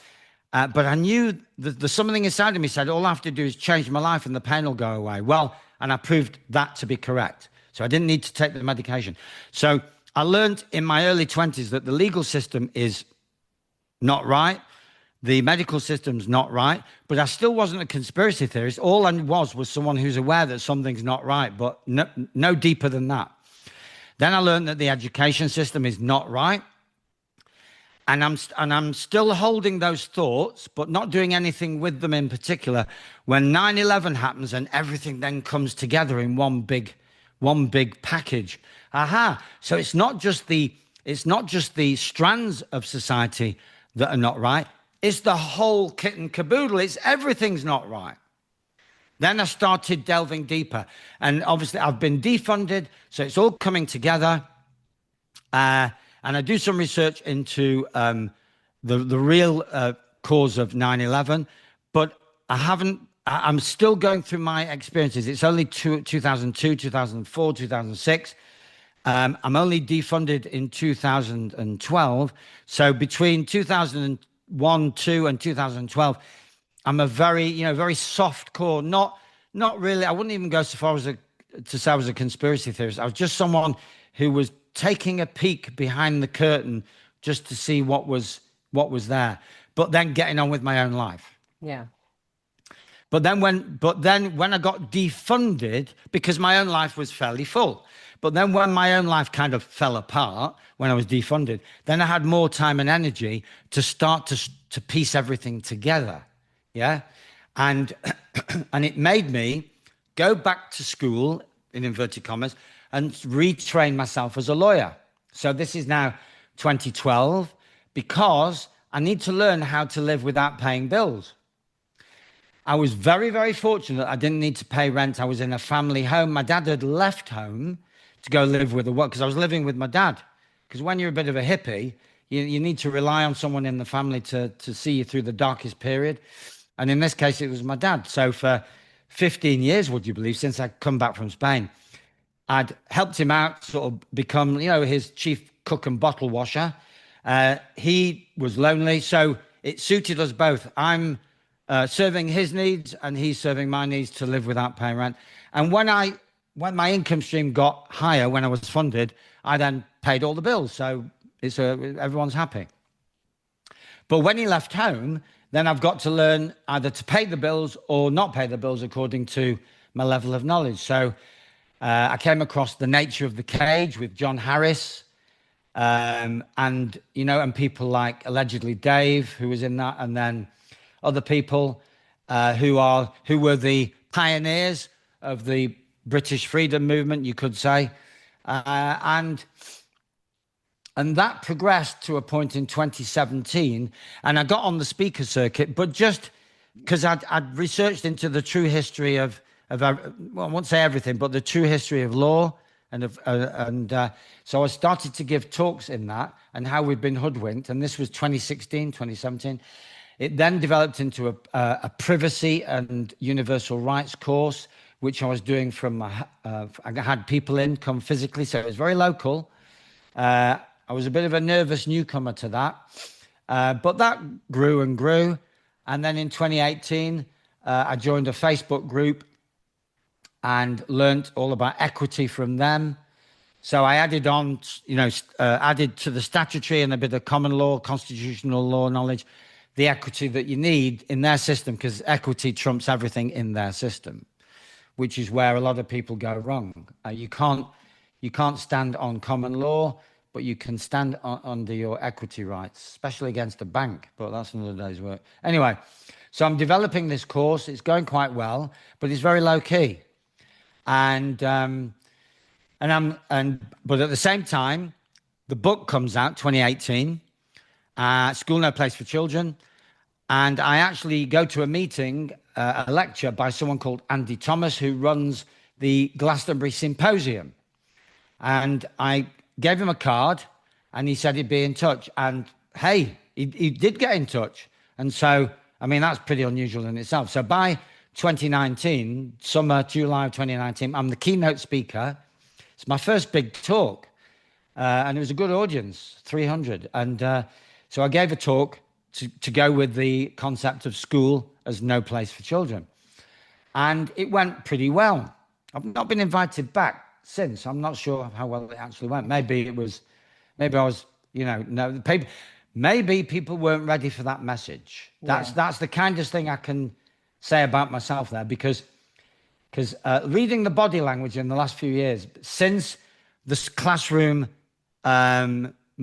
But I knew that something inside of me said, all I have to do is change my life and the pain will go away. Well, and I proved that to be correct. So I didn't need to take the medication. So I learned in my early 20s that the legal system is not right. The medical system's not right, but I still wasn't a conspiracy theorist. All I was someone who's aware that something's not right, but no deeper than that. Then I learned that the education system is not right. And I'm still holding those thoughts, but not doing anything with them in particular. When 9/11 happens and everything then comes together in one big package. Aha. So it's not just the strands of society that are not right. It's the whole kit and caboodle. It's everything's not right. Then I started delving deeper. And obviously I've been defunded. So it's all coming together. And I do some research into the real cause of 9/11, but I'm still going through my experiences. It's only 2002, 2004, 2006. I'm only defunded in 2012. So between 2001, 2 and 2012, I'm a very soft core. Not really. I wouldn't even go so far as to say I was a conspiracy theorist. I was just someone who was taking a peek behind the curtain just to see what was there, but then getting on with my own life. Yeah. But then when I got defunded, because my own life was fairly full, but then when my own life kind of fell apart when I was defunded, then I had more time and energy to start to piece everything together. Yeah. And and it made me go back to school, in inverted commas, and retrain myself as a lawyer. So this is now 2012, because I need to learn how to live without paying bills. I was very, very fortunate. I didn't need to pay rent. I was in a family home. My dad had left home to go live with a work, because I was living with my dad. Because when you're a bit of a hippie, you need to rely on someone in the family to see you through the darkest period. And in this case, it was my dad. So for 15 years, would you believe, since I'd come back from Spain, I'd helped him out, sort of become, his chief cook and bottle washer. He was lonely, so it suited us both. I'm serving his needs, and he's serving my needs to live without paying rent. And when my income stream got higher, when I was funded, I then paid all the bills. So everyone's happy. But when he left home, then I've got to learn either to pay the bills or not pay the bills according to my level of knowledge. So I came across The Nature of the Cage with John Harris, and people like allegedly Dave, who was in that, and then other people who were the pioneers of the British freedom movement, you could say, and that progressed to a point in 2017, and I got on the speaker circuit, but just because I'd researched into the true history of well, I won't say everything, but the true history of law, so I started to give talks in that and how we've been hoodwinked, and this was 2016, 2017. It then developed into a privacy and universal rights course, which I was doing I had people in come physically, so it was very local. I was a bit of a nervous newcomer to that, but that grew and grew. And then in 2018, I joined a Facebook group and learnt all about equity from them. So I added on, added to the statutory and a bit of common law, constitutional law knowledge, the equity that you need in their system, because equity trumps everything in their system, which is where a lot of people go wrong. You can't stand on common law, but you can stand under your equity rights, especially against a bank. But that's another day's work. Anyway, so I'm developing this course. It's going quite well, but it's very low key. But at the same time, the book comes out 2018, School No Place for Children, and I actually go to a meeting, a lecture by someone called Andy Thomas, who runs the Glastonbury Symposium, and I gave him a card, and he said he'd be in touch, and hey, he did get in touch, and so that's pretty unusual in itself. So by 2019, July of 2019, I'm the keynote speaker. It's my first big talk, and it was a good audience, 300. And so I gave a talk to go with the concept of school as no place for children. And it went pretty well. I've not been invited back since. I'm not sure how well it actually went. Maybe I was, maybe people weren't ready for that message. That's the kindest thing I can say about myself there, because reading the body language in the last few years, since this classroom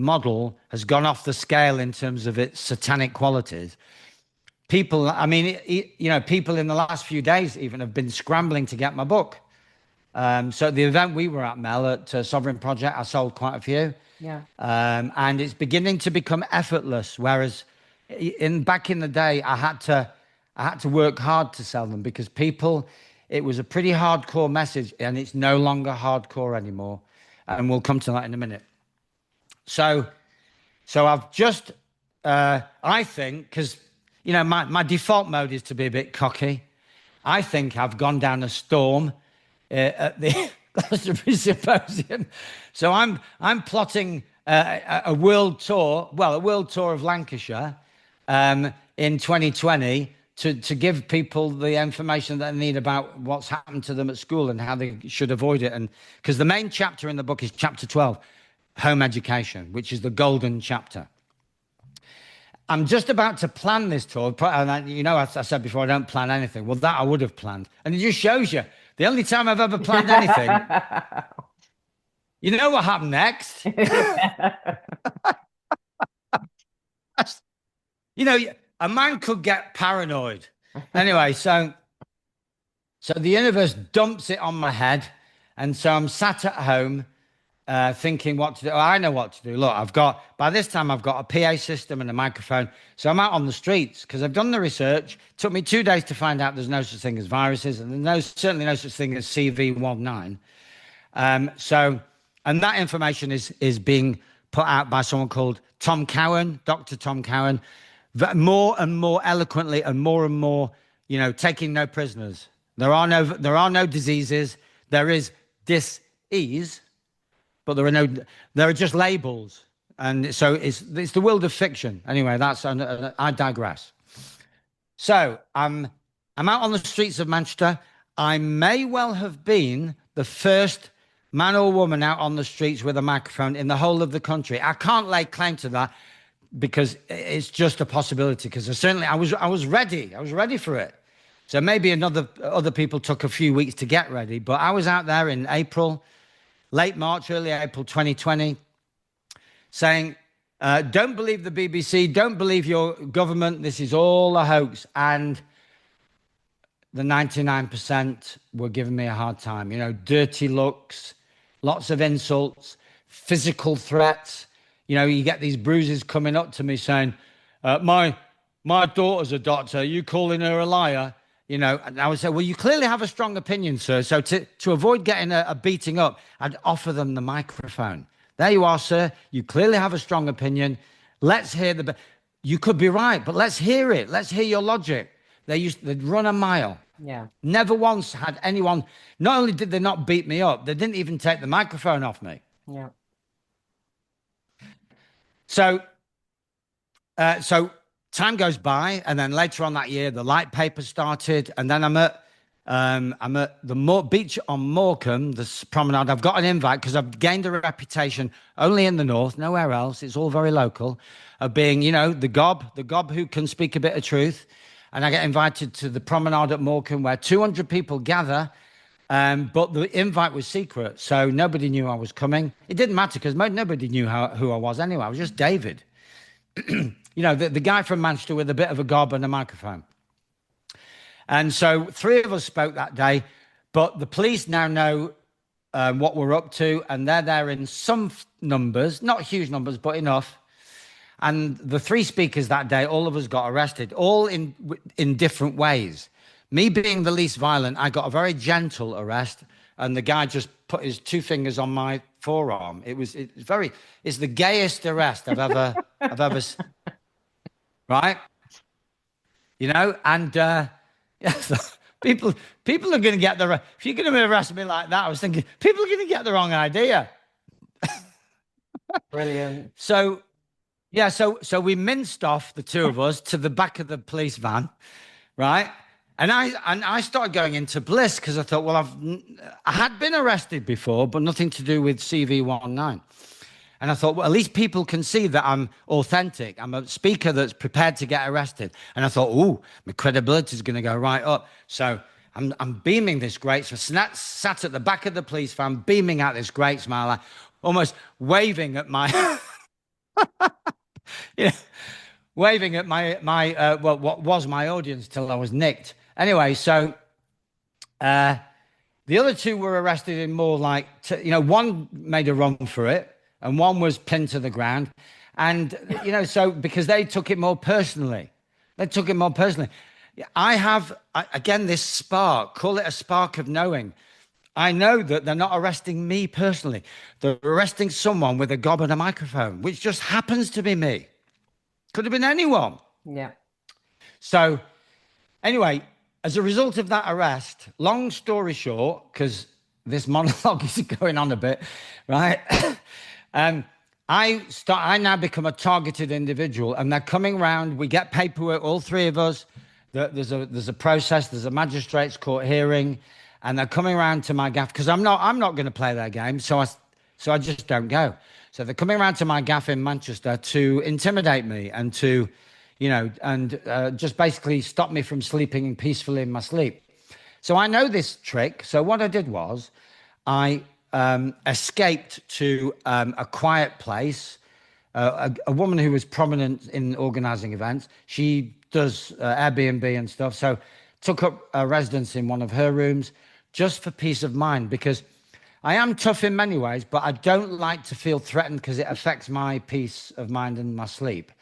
model has gone off the scale in terms of its satanic qualities. People, I mean, people in the last few days even have been scrambling to get my book. So the event we were at, Mel, at Sovereign Project, I sold quite a few. Yeah. And it's beginning to become effortless. Whereas back in the day, I had to work hard to sell them because it was a pretty hardcore message, and it's no longer hardcore anymore. And we'll come to that in a minute. So I've just, I think, because, my default mode is to be a bit cocky. I think I've gone down a storm at the Glastonbury Symposium. So I'm plotting a world tour of Lancashire in 2020 to give people the information that they need about what's happened to them at school and how they should avoid it. And because the main chapter in the book is chapter 12, home education, which is the golden chapter. I'm just about to plan this tour. And I said before, I don't plan anything. Well, that I would have planned. And it just shows you, the only time I've ever planned anything, you know what happened next? A man could get paranoid. Anyway, so the universe dumps it on my head. And so I'm sat at home thinking what to do. Oh, I know what to do. Look, by this time, I've got a PA system and a microphone. So I'm out on the streets because I've done the research. It took me 2 days to find out there's no such thing as viruses, and there's certainly no such thing as CV19. And that information is being put out by someone called Tom Cowan, Dr. Tom Cowan, more and more eloquently and more, taking no prisoners. There are no diseases. There is dis-ease. But there are just labels. And so it's the world of fiction. Anyway, I digress. So I'm out on the streets of Manchester. I may well have been the first man or woman out on the streets with a microphone in the whole of the country. I can't lay claim to that because it's just a possibility. Because I was ready. I was ready for it. So maybe other people took a few weeks to get ready. But I was out there in April. Late March, early April 2020, saying, don't believe the BBC, don't believe your government, this is all a hoax. And the 99% were giving me a hard time. Dirty looks, lots of insults, physical threats. You get these bruises coming up to me saying, my daughter's a doctor, are you calling her a liar? And I would say, well, you clearly have a strong opinion, sir. So to avoid getting a beating up, I'd offer them the microphone. There you are, sir. You clearly have a strong opinion. Let's hear you could be right, but let's hear it. Let's hear your logic. They'd run a mile. Yeah. Never once had anyone, not only did they not beat me up, they didn't even take the microphone off me. Yeah. So time goes by, and then later on that year, the light paper started, and then I'm at the beach on Morecambe, the promenade. I've got an invite because I've gained a reputation only in the north, nowhere else. It's all very local, of being, the gob who can speak a bit of truth. And I get invited to the promenade at Morecambe where 200 people gather, but the invite was secret, so nobody knew I was coming. It didn't matter because nobody knew who I was anyway. I was just David. The guy from Manchester with a bit of a gob and a microphone. And so 3 of us spoke that day, but the police now know what we're up to, and they're there in some numbers, not huge numbers, but enough. And the 3 speakers that day, all of us got arrested, all in different ways. Me being the least violent, I got a very gentle arrest, and the guy just put his 2 fingers on my forearm. It's the gayest arrest I've ever right? And people are going to get if you're going to arrest me like that, I was thinking, people are going to get the wrong idea. Brilliant. So we minced off, the 2 of us, to the back of the police van, right? And I started going into bliss because I thought, well, I had been arrested before, but nothing to do with CV19. And I thought, well, at least people can see that I'm authentic. I'm a speaker that's prepared to get arrested. And I thought, ooh, my credibility is going to go right up. So I'm beaming this great smile. Sat at the back of the police van, beaming out this great smile, almost waving at my you know, waving at well, what was my audience till I was nicked. Anyway, so the other two were arrested in more like, one made a run for it and one was pinned to the ground. And, so because they took it more personally, I have, again, this spark, call it a spark of knowing. I know that they're not arresting me personally. They're arresting someone with a gob and a microphone, which just happens to be me. Could have been anyone. Yeah. So anyway, as a result of that arrest, long story short, because this monologue is going on a bit, right? I now become a targeted individual, and they're coming round. We get paperwork, all three of us. There's a process. There's a magistrate's court hearing, and they're coming around to my gaff because I'm not going to play their game. So I just don't go. So they're coming around to my gaff in Manchester to intimidate me and to, just basically stop me from sleeping peacefully in my sleep. So I know this trick. So what I did was I escaped to a quiet place. A woman who was prominent in organizing events. She does Airbnb and stuff. So took up a residence in one of her rooms just for peace of mind, because I am tough in many ways, but I don't like to feel threatened because it affects my peace of mind and my sleep.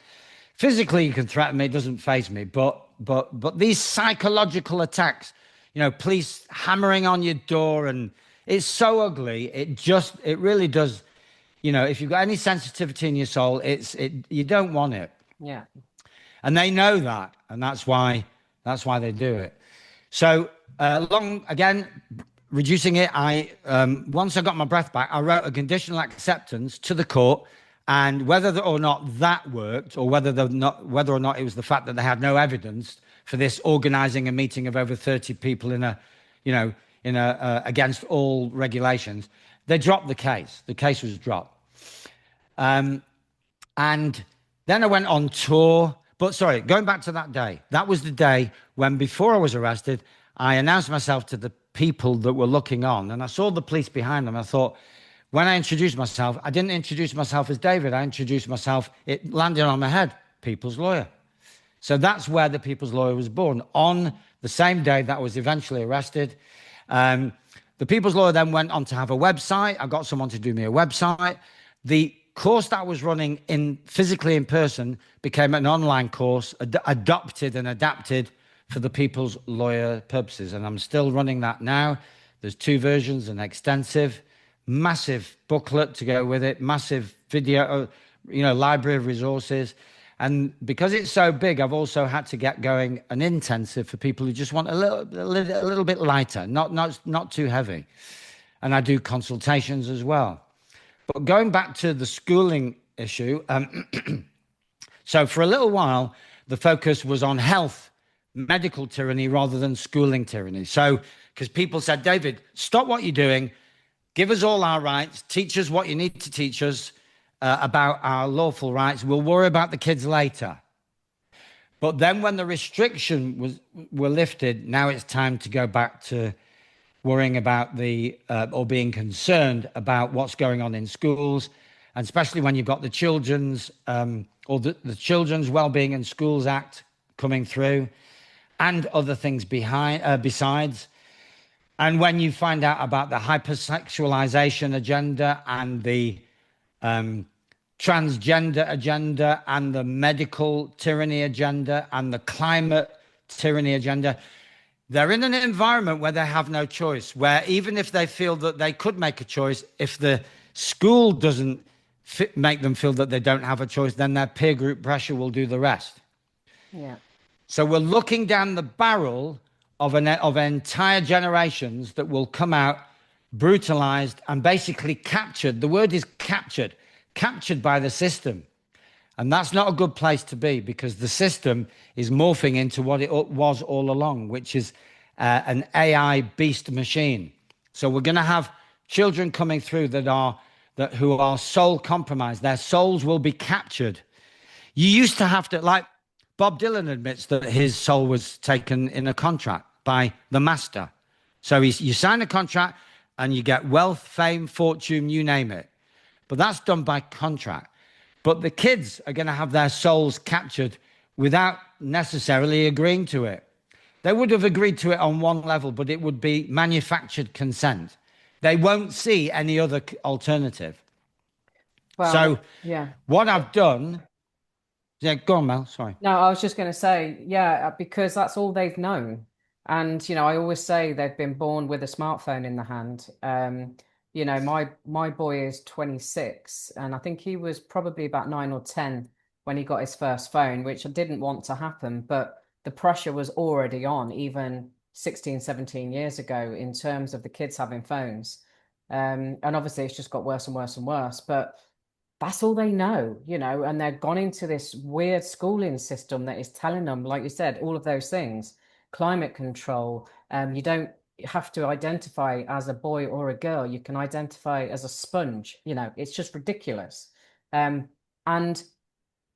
Physically, you can threaten me; it doesn't faze me. But these psychological attacks, police hammering on your door, and it's so ugly. It really does. If you've got any sensitivity in your soul, you don't want it. Yeah. And they know that, and that's why they do it. So reducing it, once I got my breath back, I wrote a conditional acceptance to the court, and whether or not that worked, or whether or not it was the fact that they had no evidence for this organizing a meeting of over 30 people in a against all regulations, they dropped the case. The case was dropped. And then I went on tour. But sorry, going back to that day, that was the day when, before I was arrested, I announced myself to the people that were looking on, and I saw the police behind them. I thought, when I introduced myself, I didn't introduce myself as David. I introduced myself, it landed on my head, People's Lawyer. So that's where the People's Lawyer was born, on the same day that I was eventually arrested. The People's Lawyer then went on to have a website. I got someone to do me a website. The course that I was running physically in person became an online course, adopted and adapted for the People's Lawyer purposes. And I'm still running that now. There's 2 versions, an extensive, massive booklet to go with it, massive video, library of resources. And because it's so big, I've also had to get going an intensive for people who just want a little bit lighter, not too heavy. And I do consultations as well. But going back to the schooling issue, so for a little while, the focus was on health, medical tyranny rather than schooling tyranny. So, because people said, David, stop what you're doing, give us all our rights, teach us what you need to teach us about our lawful rights. We'll worry about the kids later. But then when the restriction were lifted, now it's time to go back to worrying about or being concerned about what's going on in schools, and especially when you've got the Children's the Children's Wellbeing in Schools Act coming through, and other things besides. And when you find out about the hypersexualization agenda and the transgender agenda and the medical tyranny agenda and the climate tyranny agenda, they're in an environment where they have no choice, where even if they feel that they could make a choice, if the school doesn't make them feel that they don't have a choice, then their peer group pressure will do the rest. Yeah. So we're looking down the barrel of entire generations that will come out brutalized and basically captured. The word is captured by the system. And that's not a good place to be, because the system is morphing into what it was all along, which is an AI beast machine. So we're going to have children coming through who are soul compromised. Their souls will be captured. You used to have to, like Bob Dylan admits that his soul was taken in a contract by the master. So you sign a contract and you get wealth, fame, fortune, you name it. But that's done by contract. but the kids are going to have their souls captured without necessarily agreeing to it. They would have agreed to it on one level, but it would be manufactured consent. They won't see any other alternative. Well, So yeah. what I've done, yeah, go on, Mel, sorry. No, I was just going to say, yeah, because that's all they've known. And, I always say they've been born with a smartphone in the hand. My boy is 26, and I think he was probably about 9 or 10 when he got his first phone, which I didn't want to happen, but the pressure was already on even 16, 17 years ago in terms of the kids having phones. And obviously it's just got worse and worse and worse. But that's all they know, and they've gone into this weird schooling system that is telling them, like you said, all of those things, climate control. You don't have to identify as a boy or a girl. You can identify as a sponge. It's just ridiculous. And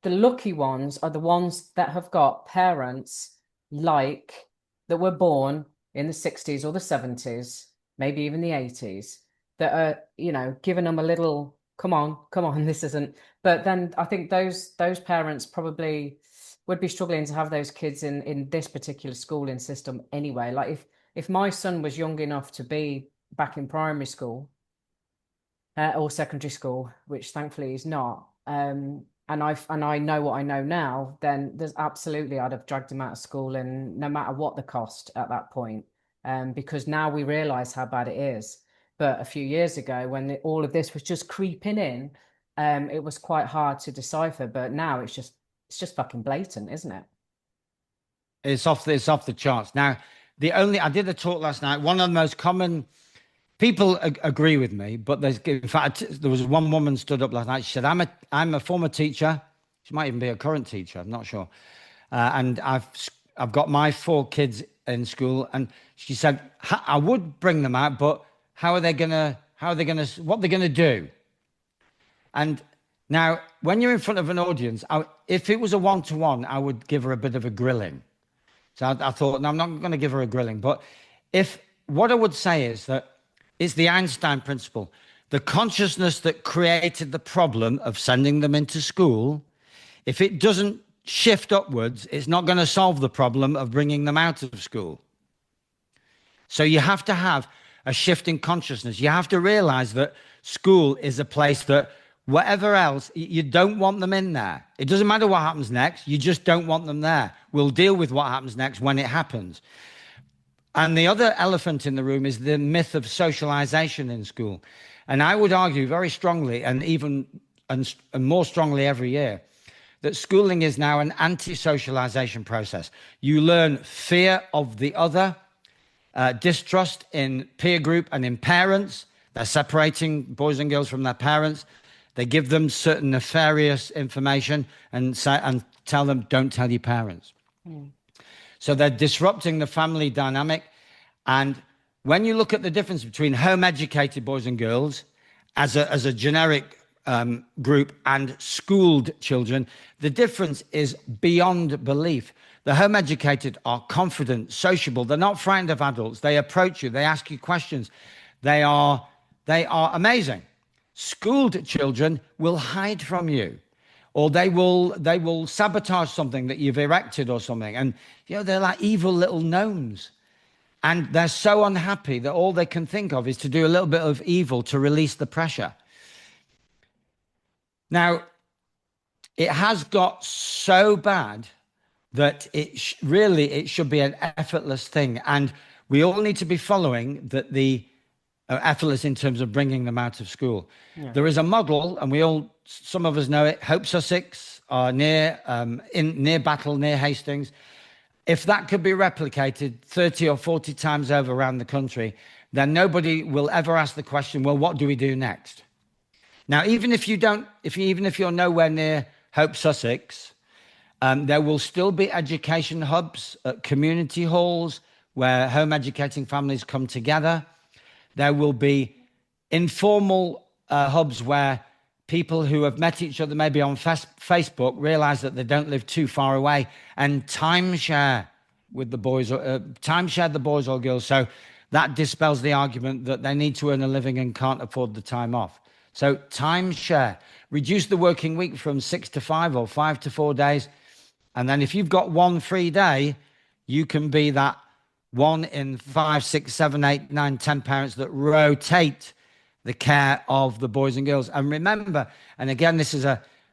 the lucky ones are the ones that have got parents like that were born in the 60s or the 70s, maybe even the 80s, that are, giving them a little come on, this isn't. But then I think those parents probably would be struggling to have those kids in this particular schooling system anyway. Like if my son was young enough to be back in primary school or secondary school, which thankfully he's not, and I know what I know now, then there's absolutely I'd have dragged him out of school, and no matter what the cost at that point, because now we realize how bad it is. But a few years ago, when all of this was just creeping in, it was quite hard to decipher. But now it's just fucking blatant, isn't it? It's off the charts. Now, I did a talk last night. One of the most common people agree with me, but in fact, there was one woman stood up last night. She said, I'm a former teacher. She might even be a current teacher. I'm not sure. And I've got my 4 kids in school. And she said, I would bring them out, but what are they gonna do? And now, when you're in front of an audience, if it was a one-to-one, I would give her a bit of a grilling. So I thought, no, I'm not going to give her a grilling. But what I would say is that it's the Einstein principle. The consciousness that created the problem of sending them into school, if it doesn't shift upwards, it's not going to solve the problem of bringing them out of school. So you have to have a shift in consciousness. You have to realize that school is a place that whatever else, you don't want them in there. It doesn't matter what happens next. You just don't want them there. We'll deal with what happens next when it happens. And the other elephant in the room is the myth of socialization in school. And I would argue very strongly, and more strongly every year, that schooling is now an anti-socialization process. You learn fear of the other, distrust in peer group and in parents. They're separating boys and girls from their parents. They give them certain nefarious information and tell them, don't tell your parents. So they're disrupting the family dynamic. And when you look at the difference between home-educated boys and girls as a generic group and schooled children, the difference is beyond belief. The home-educated are confident, sociable. They're not frightened of adults. They approach you. They ask you questions. They are amazing. Schooled children will hide from you, or they will sabotage something that you've erected or something. And they're like evil little gnomes. And they're so unhappy that all they can think of is to do a little bit of evil to release the pressure. Now, it has got so bad that it should be an effortless thing. And we all need to be following that the effortless in terms of bringing them out of school. Yeah. There is a model, and some of us know it, Hope Sussex, near Battle, near Hastings. If that could be replicated 30 or 40 times over around the country, then nobody will ever ask the question, well, what do we do next? Now, even if you're nowhere near Hope Sussex, there will still be education hubs at community halls where home educating families come together. There will be informal hubs where people who have met each other maybe on Facebook realize that they don't live too far away and timeshare with the boys, timeshare the boys or girls. So that dispels the argument that they need to earn a living and can't afford the time off. So timeshare, reduce the working week from 6 to 5 or 5 to 4 days. And then if you've got one free day, you can be that 1 in 5, 6, 7, 8, 9, 10 parents that rotate the care of the boys and girls. And remember, and again,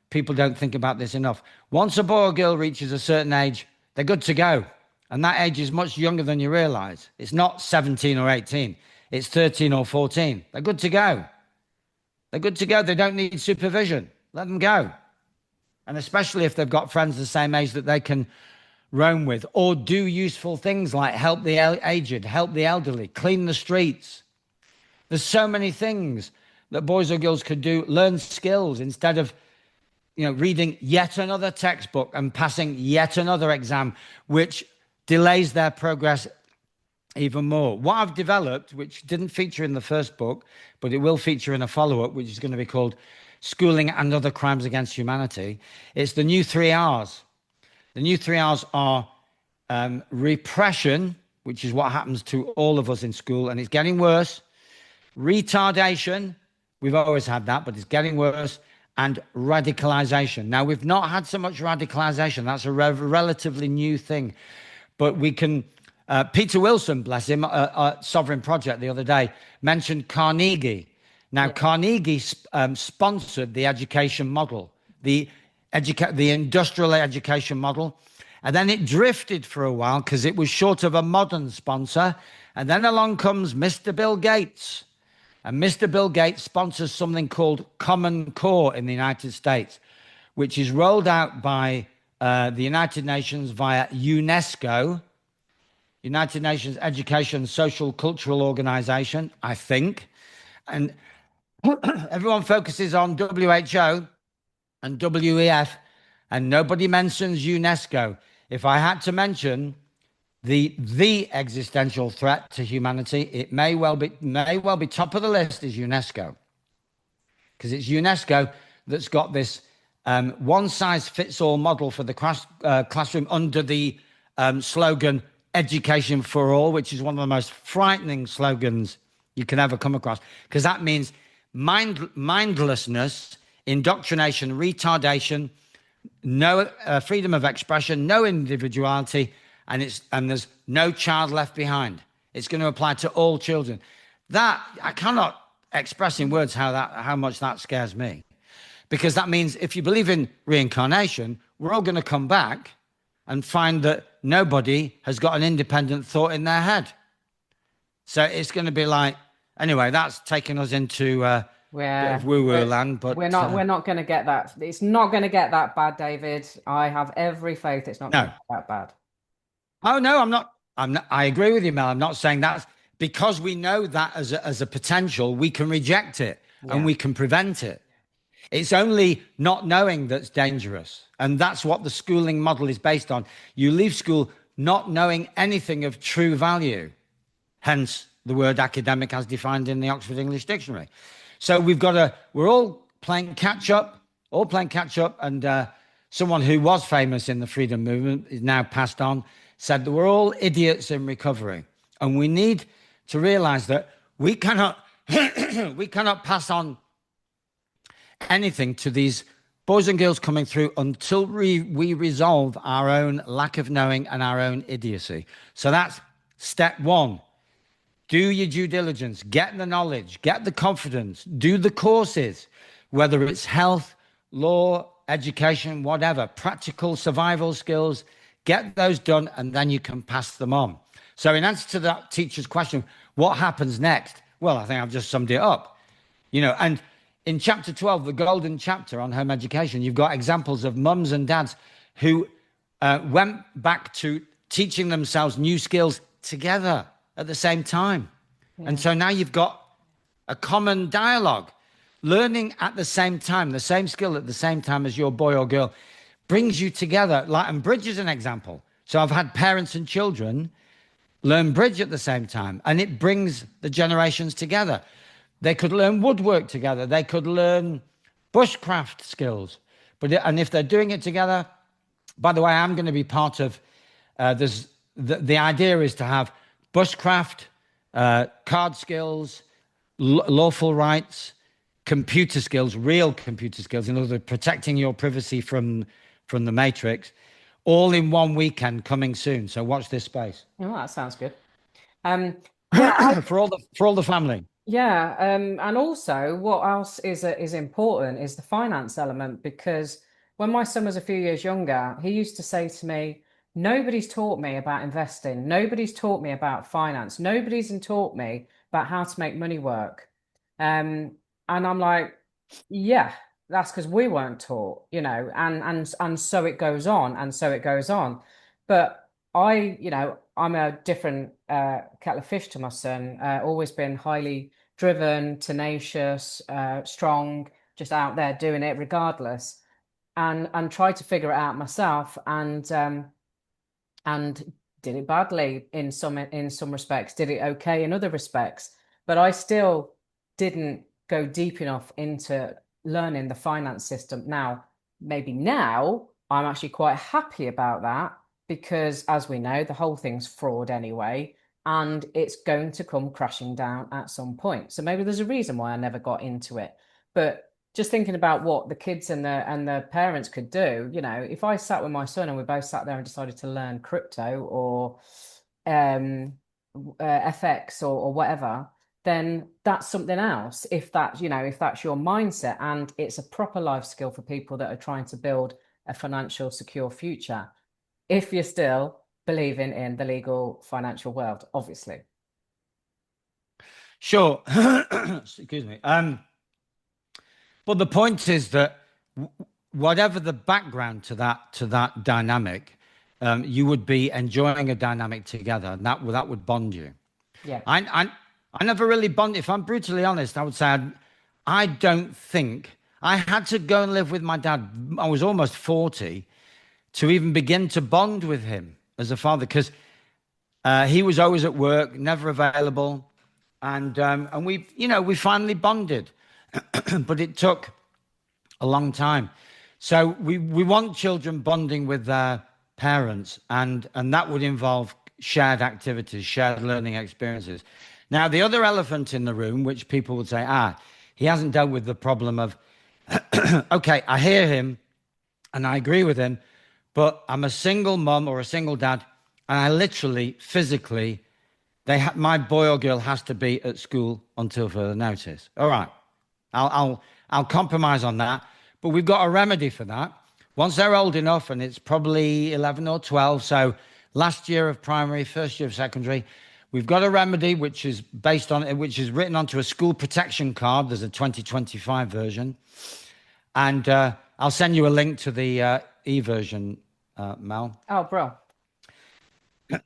people don't think about this enough. Once a boy or girl reaches a certain age, they're good to go. And that age is much younger than you realize. It's not 17 or 18. It's 13 or 14. They're good to go. They're good to go. They don't need supervision. Let them go. And especially if they've got friends the same age that they can roam with, or do useful things like help the aged, help the elderly, clean the streets. There's so many things that boys or girls could do, learn skills instead of, reading yet another textbook and passing yet another exam, which delays their progress even more. What I've developed, which didn't feature in the first book, but it will feature in a follow-up, which is going to be called Schooling and Other Crimes Against Humanity. It's the new 3 R's. The new 3 R's are repression, which is what happens to all of us in school, and it's getting worse. Retardation, we've always had that, but it's getting worse. And radicalization. Now, we've not had so much radicalization. That's a relatively new thing. But we can, Peter Wilson, bless him, Sovereign Project the other day, mentioned Carnegie. Now, yeah. Carnegie sponsored the education model, the industrial education model. And then it drifted for a while because it was short of a modern sponsor. And then along comes Mr. Bill Gates. And Mr. Bill Gates sponsors something called Common Core in the United States, which is rolled out by the United Nations via UNESCO, United Nations Education, Social, Cultural Organization, I think. And everyone focuses on WHO and WEF, and nobody mentions UNESCO. If I had to mention the existential threat to humanity, it may well be top of the list is UNESCO, because it's UNESCO that's got this one-size-fits-all model for the classroom under the slogan "Education for All," which is one of the most frightening slogans you can ever come across, because that means mindlessness, indoctrination, retardation, no freedom of expression, no individuality. And there's no child left behind. It's going to apply to all children. That I cannot express in words how much that scares me, because that means if you believe in reincarnation, we're all going to come back and find that nobody has got an independent thought in their head. So it's going to be like, anyway, that's taking us into a bit of woo-woo land. But we're not going to get that. It's not going to get that bad, David. I have every faith it's not going to get that bad. Oh, no, I'm not. I agree with you, Mel. I'm not saying that. Because we know that as a potential, we can reject it and we can prevent it. It's only not knowing that's dangerous. And that's what the schooling model is based on. You leave school not knowing anything of true value. Hence the word academic as defined in the Oxford English Dictionary. So we're all playing catch up, And someone who was famous in the freedom movement is now passed on, said that we're all idiots in recovery. And we need to realize that we cannot pass on anything to these boys and girls coming through until we resolve our own lack of knowing and our own idiocy. So that's step one. Do your due diligence, get the knowledge, get the confidence, do the courses, whether it's health, law, education, whatever, practical survival skills. Get those done, and then you can pass them on. So in answer to that teacher's question, what happens next? Well, I think I've just summed it up. And in chapter 12, the golden chapter on home education, you've got examples of mums and dads who went back to teaching themselves new skills together at the same time. Yeah. And so now you've got a common dialogue. Learning at the same time, the same skill at the same time as your boy or girl brings you together. And bridge is an example. So I've had parents and children learn bridge at the same time, and it brings the generations together. They could learn woodwork together. They could learn bushcraft skills. And if they're doing it together, by the way, I'm going to be part of, the idea is to have bushcraft, card skills, lawful rights, computer skills, real computer skills, in other words, protecting your privacy from the matrix, all in one weekend coming soon. So watch this space. Oh, that sounds good. Yeah, For all the family. yeah, and also what else is important is the finance element, because when my son was a few years younger, he used to say to me, "Nobody's taught me about investing. Nobody's taught me about finance. Nobody's taught me about how to make money work." And I'm like, "Yeah, that's because we weren't taught, and so it goes on, and so it goes on." But I'm a different kettle of fish to my son. Always been highly driven, tenacious, strong, just out there doing it regardless, and tried to figure it out myself, and did it badly in some respects, did it okay in other respects, but I still didn't go deep enough into learning the finance system. Maybe now I'm actually quite happy about that, because as we know, the whole thing's fraud anyway, and it's going to come crashing down at some point. So maybe there's a reason why I never got into it. But just thinking about what the kids and the parents could do, if I sat with my son and we both sat there and decided to learn crypto or FX or whatever, then that's something else. If that's your mindset, and it's a proper life skill for people that are trying to build a financial secure future, if you're still believing in the legal financial world, obviously. Sure. Excuse me. But the point is that whatever the background to that dynamic, you would be enjoying a dynamic together, and that would bond you. Yeah. I never really bond. If I'm brutally honest, I would say I don't think I had to go and live with my dad. I was almost 40 to even begin to bond with him as a father, because he was always at work, never available, and we finally bonded, but it took a long time. So we want children bonding with their parents, and that would involve shared activities, shared learning experiences. Now, the other elephant in the room, which people would say, he hasn't dealt with the problem of, okay, I hear him and I agree with him, but I'm a single mum or a single dad, and I literally, physically, my boy or girl has to be at school until further notice. All right, I'll compromise on that, but we've got a remedy for that. Once they're old enough, and it's probably 11 or 12, so last year of primary, first year of secondary, we've got a remedy which is which is written onto a school protection card. There's a 2025 version, and I'll send you a link to the e-version, Mel. Oh, bro.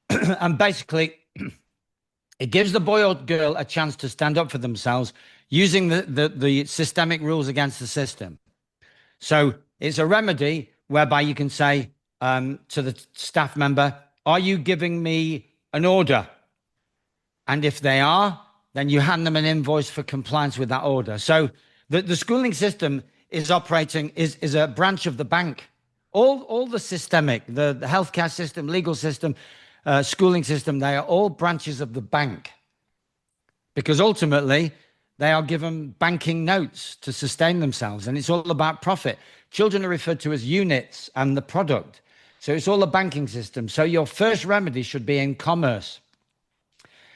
And basically, it gives the boy or girl a chance to stand up for themselves using the systemic rules against the system. So it's a remedy whereby you can say to the staff member, "Are you giving me an order?" And if they are, then you hand them an invoice for compliance with that order. So the schooling system is a branch of the bank. All the systemic, the healthcare system, legal system, schooling system, they are all branches of the bank, because ultimately they are given banking notes to sustain themselves, and it's all about profit. Children are referred to as units and the product. So it's all a banking system. So your first remedy should be in commerce.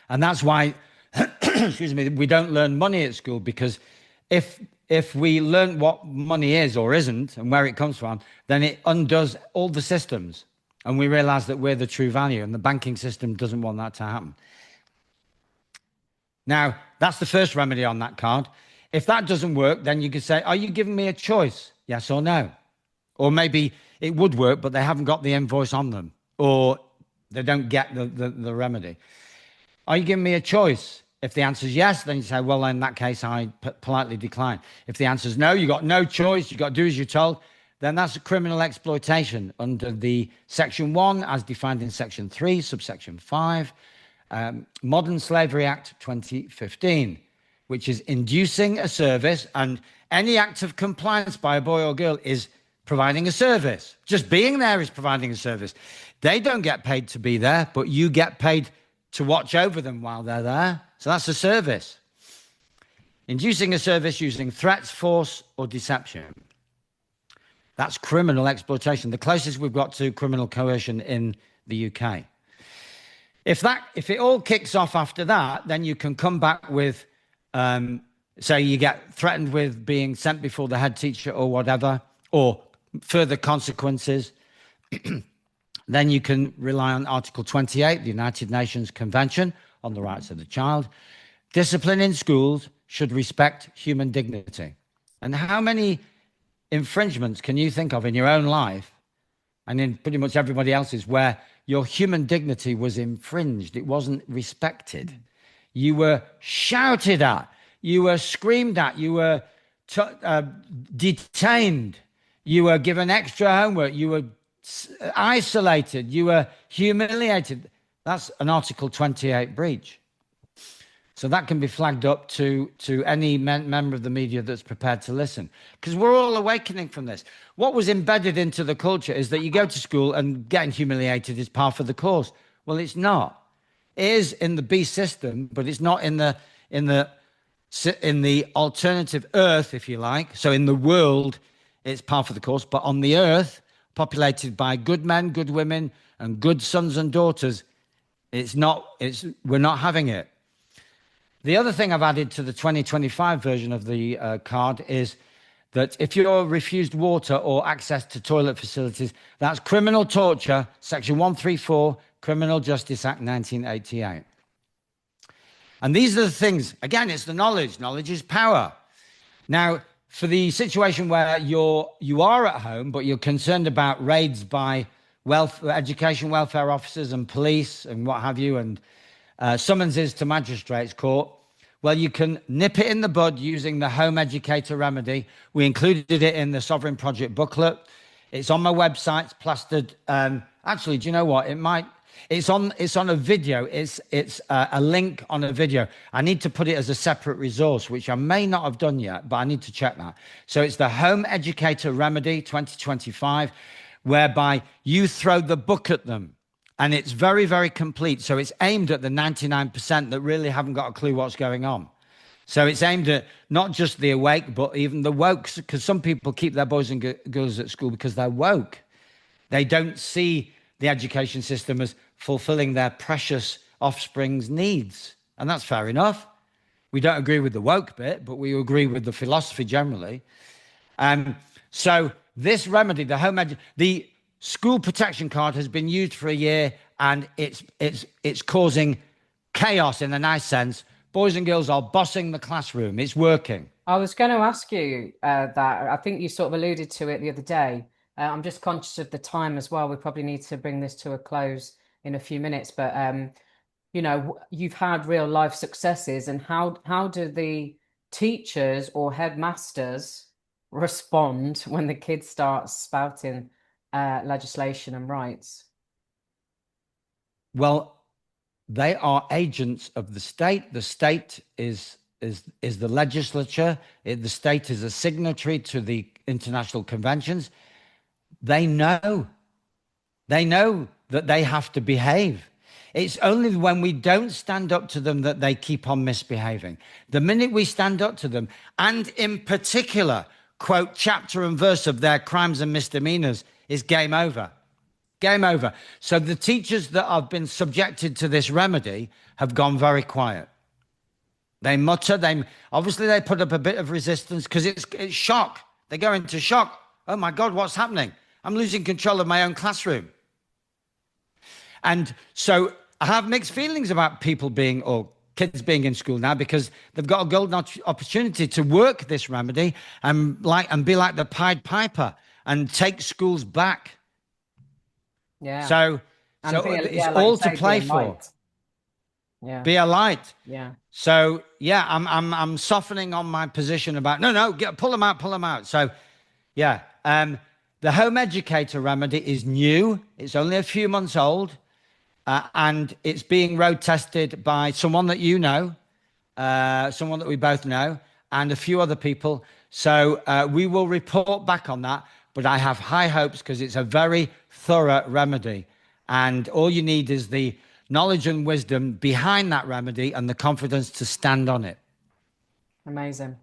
And that's why, excuse me, we don't learn money at school, because if we learn what money is or isn't and where it comes from, then it undoes all the systems. And we realize that we're the true value, and the banking system doesn't want that to happen. Now, that's the first remedy on that card. If that doesn't work, then you could say, "Are you giving me a choice? Yes or no?" Or maybe it would work, but they haven't got the invoice on them, or they don't get the remedy. "Are you giving me a choice?" If the answer is yes, then you say, "Well, in that case, I politely decline." If the answer is no, you got no choice, you got to do as you're told, then that's a criminal exploitation under the Section 1 as defined in Section 3, subsection 5, Modern Slavery Act 2015, which is inducing a service, and any act of compliance by a boy or girl is providing a service. Just being there is providing a service. They don't get paid to be there, but you get paid to watch over them while they're there. So that's a service. Inducing a service using threats, force, or deception. That's criminal exploitation, the closest we've got to criminal coercion in the UK. If it all kicks off after that, then you can come back with, say you get threatened with being sent before the head teacher or whatever, or further consequences. Then you can rely on Article 28, the United Nations Convention on the Rights of the Child. Discipline in schools should respect human dignity. And how many infringements can you think of in your own life and in pretty much everybody else's where your human dignity was infringed? It wasn't respected. You were shouted at. You were screamed at. You were detained. You were given extra homework. You were isolated. You were humiliated. That's an Article 28 breach. So that can be flagged up to any member of the media that's prepared to listen. Because we're all awakening from this. What was embedded into the culture is that you go to school and getting humiliated is par for the course. Well, it's not. It is in the beast system, but it's not in the alternative earth, if you like. So in the world, it's par for the course. But on the earth, populated by good men, good women, and good sons and daughters, we're not having it. The other thing I've added to the 2025 version of the card is that if you're refused water or access to toilet facilities, that's criminal torture, Section 134, Criminal Justice Act 1988. And these are the things, again, it's the knowledge. Knowledge is power. Now, for the situation where you are at home, but you're concerned about raids by education welfare officers and police and what have you, and summonses to magistrates court, well, you can nip it in the bud using the home educator remedy. We included it in the Sovereign Project booklet. It's on my website. It's plastered. Actually, do you know what? It's on a video. It's a link on a video. I need to put it as a separate resource, which I may not have done yet, but I need to check that. So it's the Home Educator Remedy 2025, whereby you throw the book at them. And it's very, very complete. So it's aimed at the 99% that really haven't got a clue what's going on. So it's aimed at not just the awake, but even the woke, because some people keep their boys and girls at school because they're woke. They don't see the education system as fulfilling their precious offspring's needs. And that's fair enough. We don't agree with the woke bit, but we agree with the philosophy generally. So this remedy, the school protection card has been used for a year, and it's causing chaos in a nice sense. Boys and girls are bossing the classroom. It's working. I was going to ask you that. I think you sort of alluded to it the other day. I'm just conscious of the time as well. We probably need to bring this to a close in a few minutes. But, you've had real life successes. And how do the teachers or headmasters respond when the kids start spouting legislation and rights? Well, they are agents of the state. The state is the legislature. The state is a signatory to the international conventions. They know that they have to behave. It's only when we don't stand up to them that they keep on misbehaving. The minute we stand up to them, and in particular, quote chapter and verse of their crimes and misdemeanors, is game over. Game over. So the teachers that have been subjected to this remedy have gone very quiet. They mutter. Obviously they put up a bit of resistance because it's shock. They go into shock. Oh my God, what's happening? I'm losing control of my own classroom. And so I have mixed feelings about kids being in school now, because they've got a golden opportunity to work this remedy and be like the Pied Piper and take schools back. Yeah. So it's all to play for. Yeah. Be a light. Yeah. So yeah, I'm softening on my position about pull them out. So yeah, the home educator remedy is new. It's only a few months old, and it's being road tested by someone that you know, someone that we both know, and a few other people. So we will report back on that. But I have high hopes because it's a very thorough remedy. And all you need is the knowledge and wisdom behind that remedy and the confidence to stand on it. Amazing.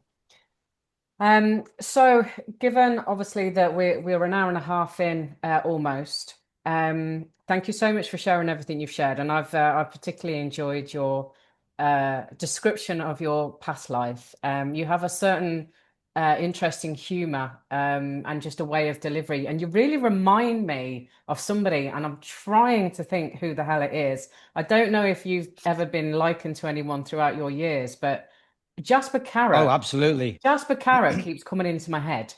So given obviously that we're an hour and a half in almost, thank you so much for sharing everything you've shared, and I've particularly enjoyed your description of your past life. You have a certain interesting humor and just a way of delivery, and you really remind me of somebody, and I'm trying to think who the hell it is. I don't know if you've ever been likened to anyone throughout your years, but Jasper Oh, Carrot. absolutely. Jasper Carrot keeps coming into my head.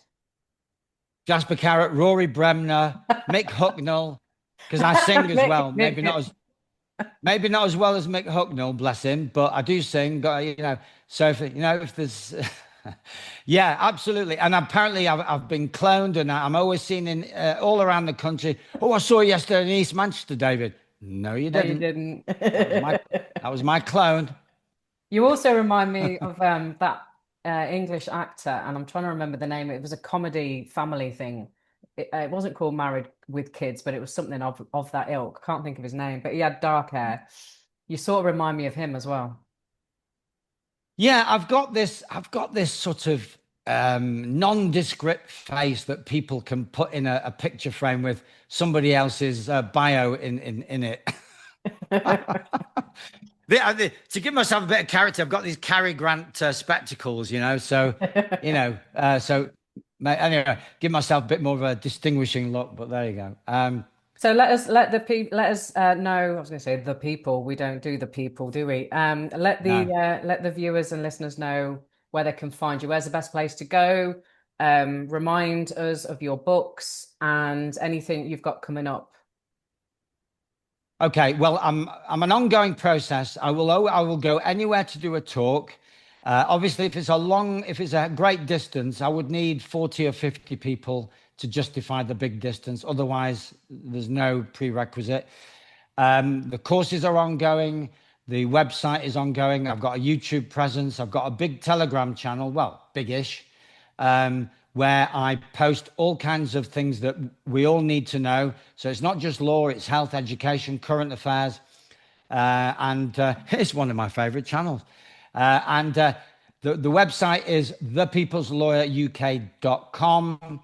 Jasper Carrot, Rory Bremner, Mick Hucknall, because I sing as well. Maybe not as well as Mick Hucknall, bless him, but I do sing. So if there's, yeah, absolutely. And apparently, I've been cloned, and I'm always seen in all around the country. Oh, I saw you yesterday in East Manchester, David. No, you No, you didn't. didn't. That was my clone. You also remind me of that English actor, and I'm trying to remember the name. It was a comedy family thing. It wasn't called Married with Kids, but it was something of that ilk. Can't think of his name, but he had dark hair. You sort of remind me of him as well. Yeah, I've got this sort of nondescript face that people can put in a picture frame with somebody else's bio in it. To give myself a bit of character, I've got these Cary Grant spectacles, so anyway, give myself a bit more of a distinguishing look. But there you go. So let us know. I was going to say the people. We don't do the people, do we? No. Let the viewers and listeners know where they can find you. Where's the best place to go? Remind us of your books and anything you've got coming up. Okay, well, I'm an ongoing process. I will go anywhere to do a talk. Obviously, if it's a great distance, I would need 40 or 50 people to justify the big distance. Otherwise, there's no prerequisite. The courses are ongoing. The website is ongoing. I've got a YouTube presence. I've got a big Telegram channel, well, big-ish, where I post all kinds of things that we all need to know. So it's not just law, it's health, education, current affairs. And it's one of my favorite channels. The website is thepeopleslawyeruk.com.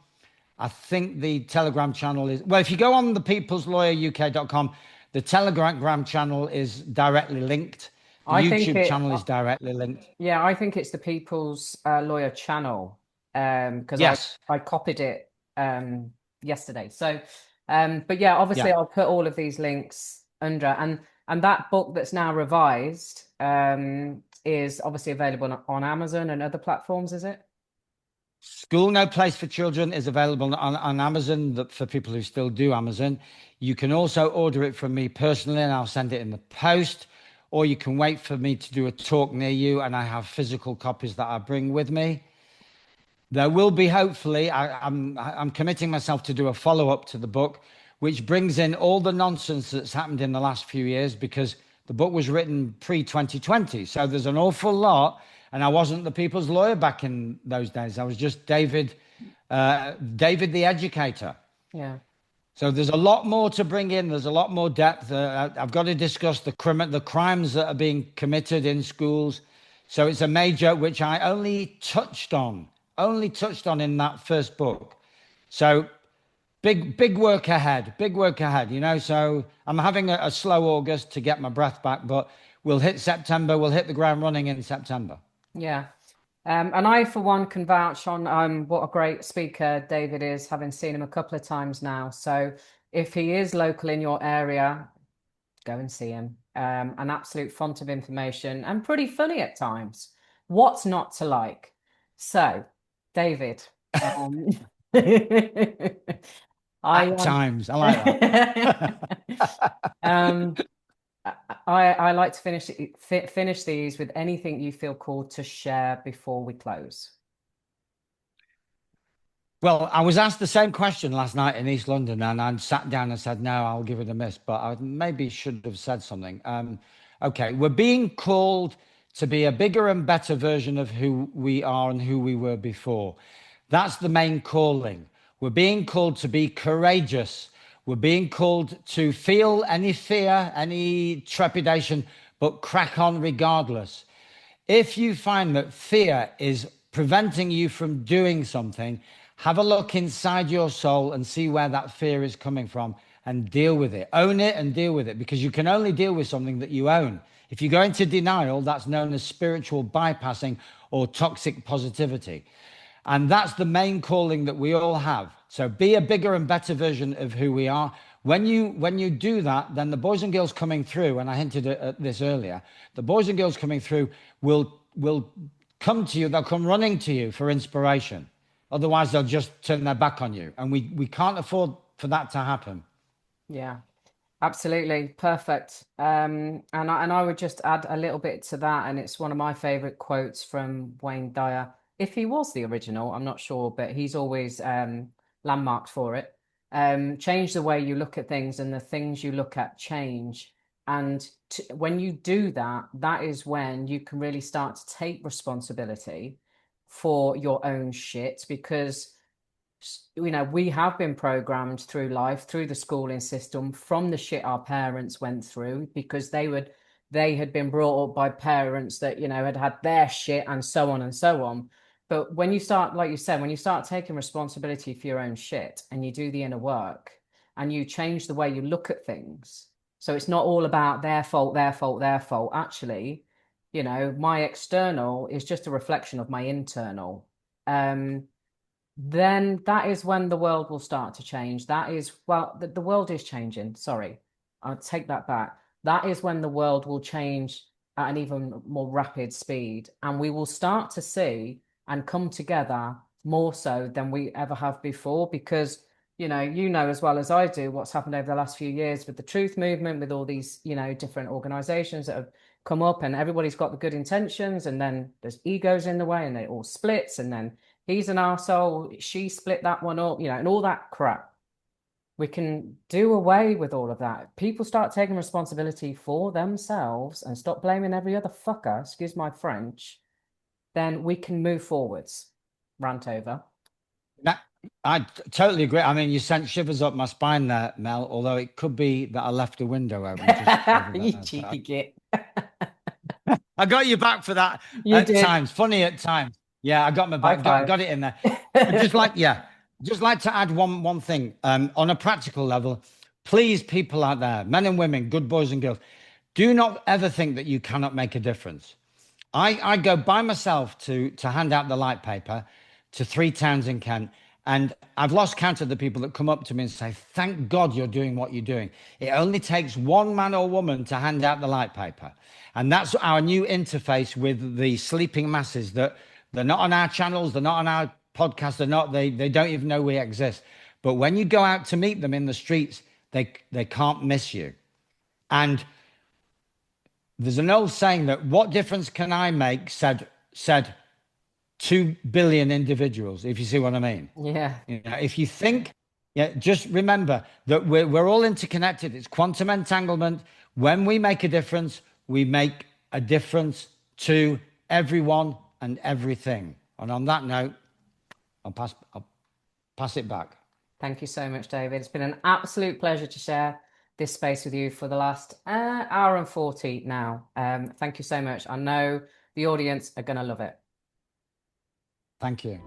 I think the Telegram channel is, well, if you go on thepeopleslawyeruk.com, the Telegram channel is directly linked. The I think YouTube it. channel is directly linked. Yeah, I think it's the People's Lawyer channel because Yes. I copied it yesterday. So, but yeah, obviously Yeah. I'll put all of these links under, and that book that's now revised is obviously available on Amazon and other platforms, is it? School No Place for Children is available on Amazon for people who still do Amazon. You can also order it from me personally, and I'll send it in the post. Or you can wait for me to do a talk near you, and I have physical copies that I bring with me. There will be, hopefully, I'm committing myself to do a follow-up to the book, which brings in all the nonsense that's happened in the last few years, because the book was written pre-2020. So there's an awful lot. And I wasn't the people's lawyer back in those days. I was just David the educator. Yeah. So there's a lot more to bring in. There's a lot more depth. I've got to discuss the crimes that are being committed in schools. So it's a major, which I only touched on in that first book. So big work ahead, So I'm having a slow August to get my breath back, but we'll hit September. We'll hit the ground running in September. Yeah. And I, for one, can vouch on what a great speaker David is, having seen him a couple of times now. So if he is local in your area, go and see him. An absolute font of information and pretty funny at times. What's not to like? So, David, At times, I like that. um, I like to finish these with anything you feel called to share before we close. Well, I was asked the same question last night in East London, and I sat down and said, no, I'll give it a miss, but I maybe should have said something. Okay, we're being called to be a bigger and better version of who we are and who we were before. That's the main calling. We're being called to be courageous. We're being called to feel any fear, any trepidation, but crack on regardless. If you find that fear is preventing you from doing something, have a look inside your soul and see where that fear is coming from and deal with it. Own it and deal with it, because you can only deal with something that you own. If you go into denial, that's known as spiritual bypassing or toxic positivity. And that's the main calling that we all have. So be a bigger and better version of who we are. When you do that, then the boys and girls coming through, and I hinted at this earlier, the boys and girls coming through will come to you. They'll come running to you for inspiration. Otherwise, they'll just turn their back on you. And we can't afford for that to happen. Yeah, absolutely. Perfect. And I would just add a little bit to that. And it's one of my favorite quotes from Wayne Dyer. If he was the original, I'm not sure, but he's always landmarked for it. Change the way you look at things, and the things you look at change. And when you do that, that is when you can really start to take responsibility for your own shit, because we have been programmed through life, through the schooling system, from the shit our parents went through, because they had been brought up by parents that had their shit, and so on and so on. But when you start, like you said, when you start taking responsibility for your own shit, and you do the inner work, and you change the way you look at things, so it's not all about their fault, their fault, their fault. Actually, my external is just a reflection of my internal. Then that is when the world will start to change. That is, well, the world is changing. Sorry, I'll take that back. That is when the world will change at an even more rapid speed, and we will start to see and come together more so than we ever have before, because you know as well as I do what's happened over the last few years with the truth movement, with all these different organizations that have come up, and everybody's got the good intentions, and then there's egos in the way, and it all splits, and then he's an arsehole, she split that one up, and all that crap. We can do away with all of that. People start taking responsibility for themselves and stop blaming every other fucker, excuse my French, then we can move forwards. Rant over. I totally agree. I mean, you sent shivers up my spine there, Mel, although it could be that I left a window open. You cheeky git. I got you back for that times. Funny at times. Yeah, I got my back. Got it in there. just like to add one thing. On a practical level, please, people out there, men and women, good boys and girls, do not ever think that you cannot make a difference. I go by myself to hand out the light paper to 3 towns in Kent, and I've lost count of the people that come up to me and say, thank God you're doing what you're doing. It only takes one man or woman to hand out the light paper. And that's our new interface with the sleeping masses, that they're not on our channels, they're not on our podcasts, they don't even know we exist. But when you go out to meet them in the streets, they can't miss you. And there's an old saying that what difference can I make, said 2 billion individuals, if you see what I mean. Yeah. If you think, just remember that we're all interconnected. It's quantum entanglement. When we make a difference, we make a difference to everyone and everything. And on that note, I'll pass it back. Thank you so much, David. It's been an absolute pleasure to share this space with you for the last hour and 40 now. Thank you so much. I know the audience are going to love it. Thank you.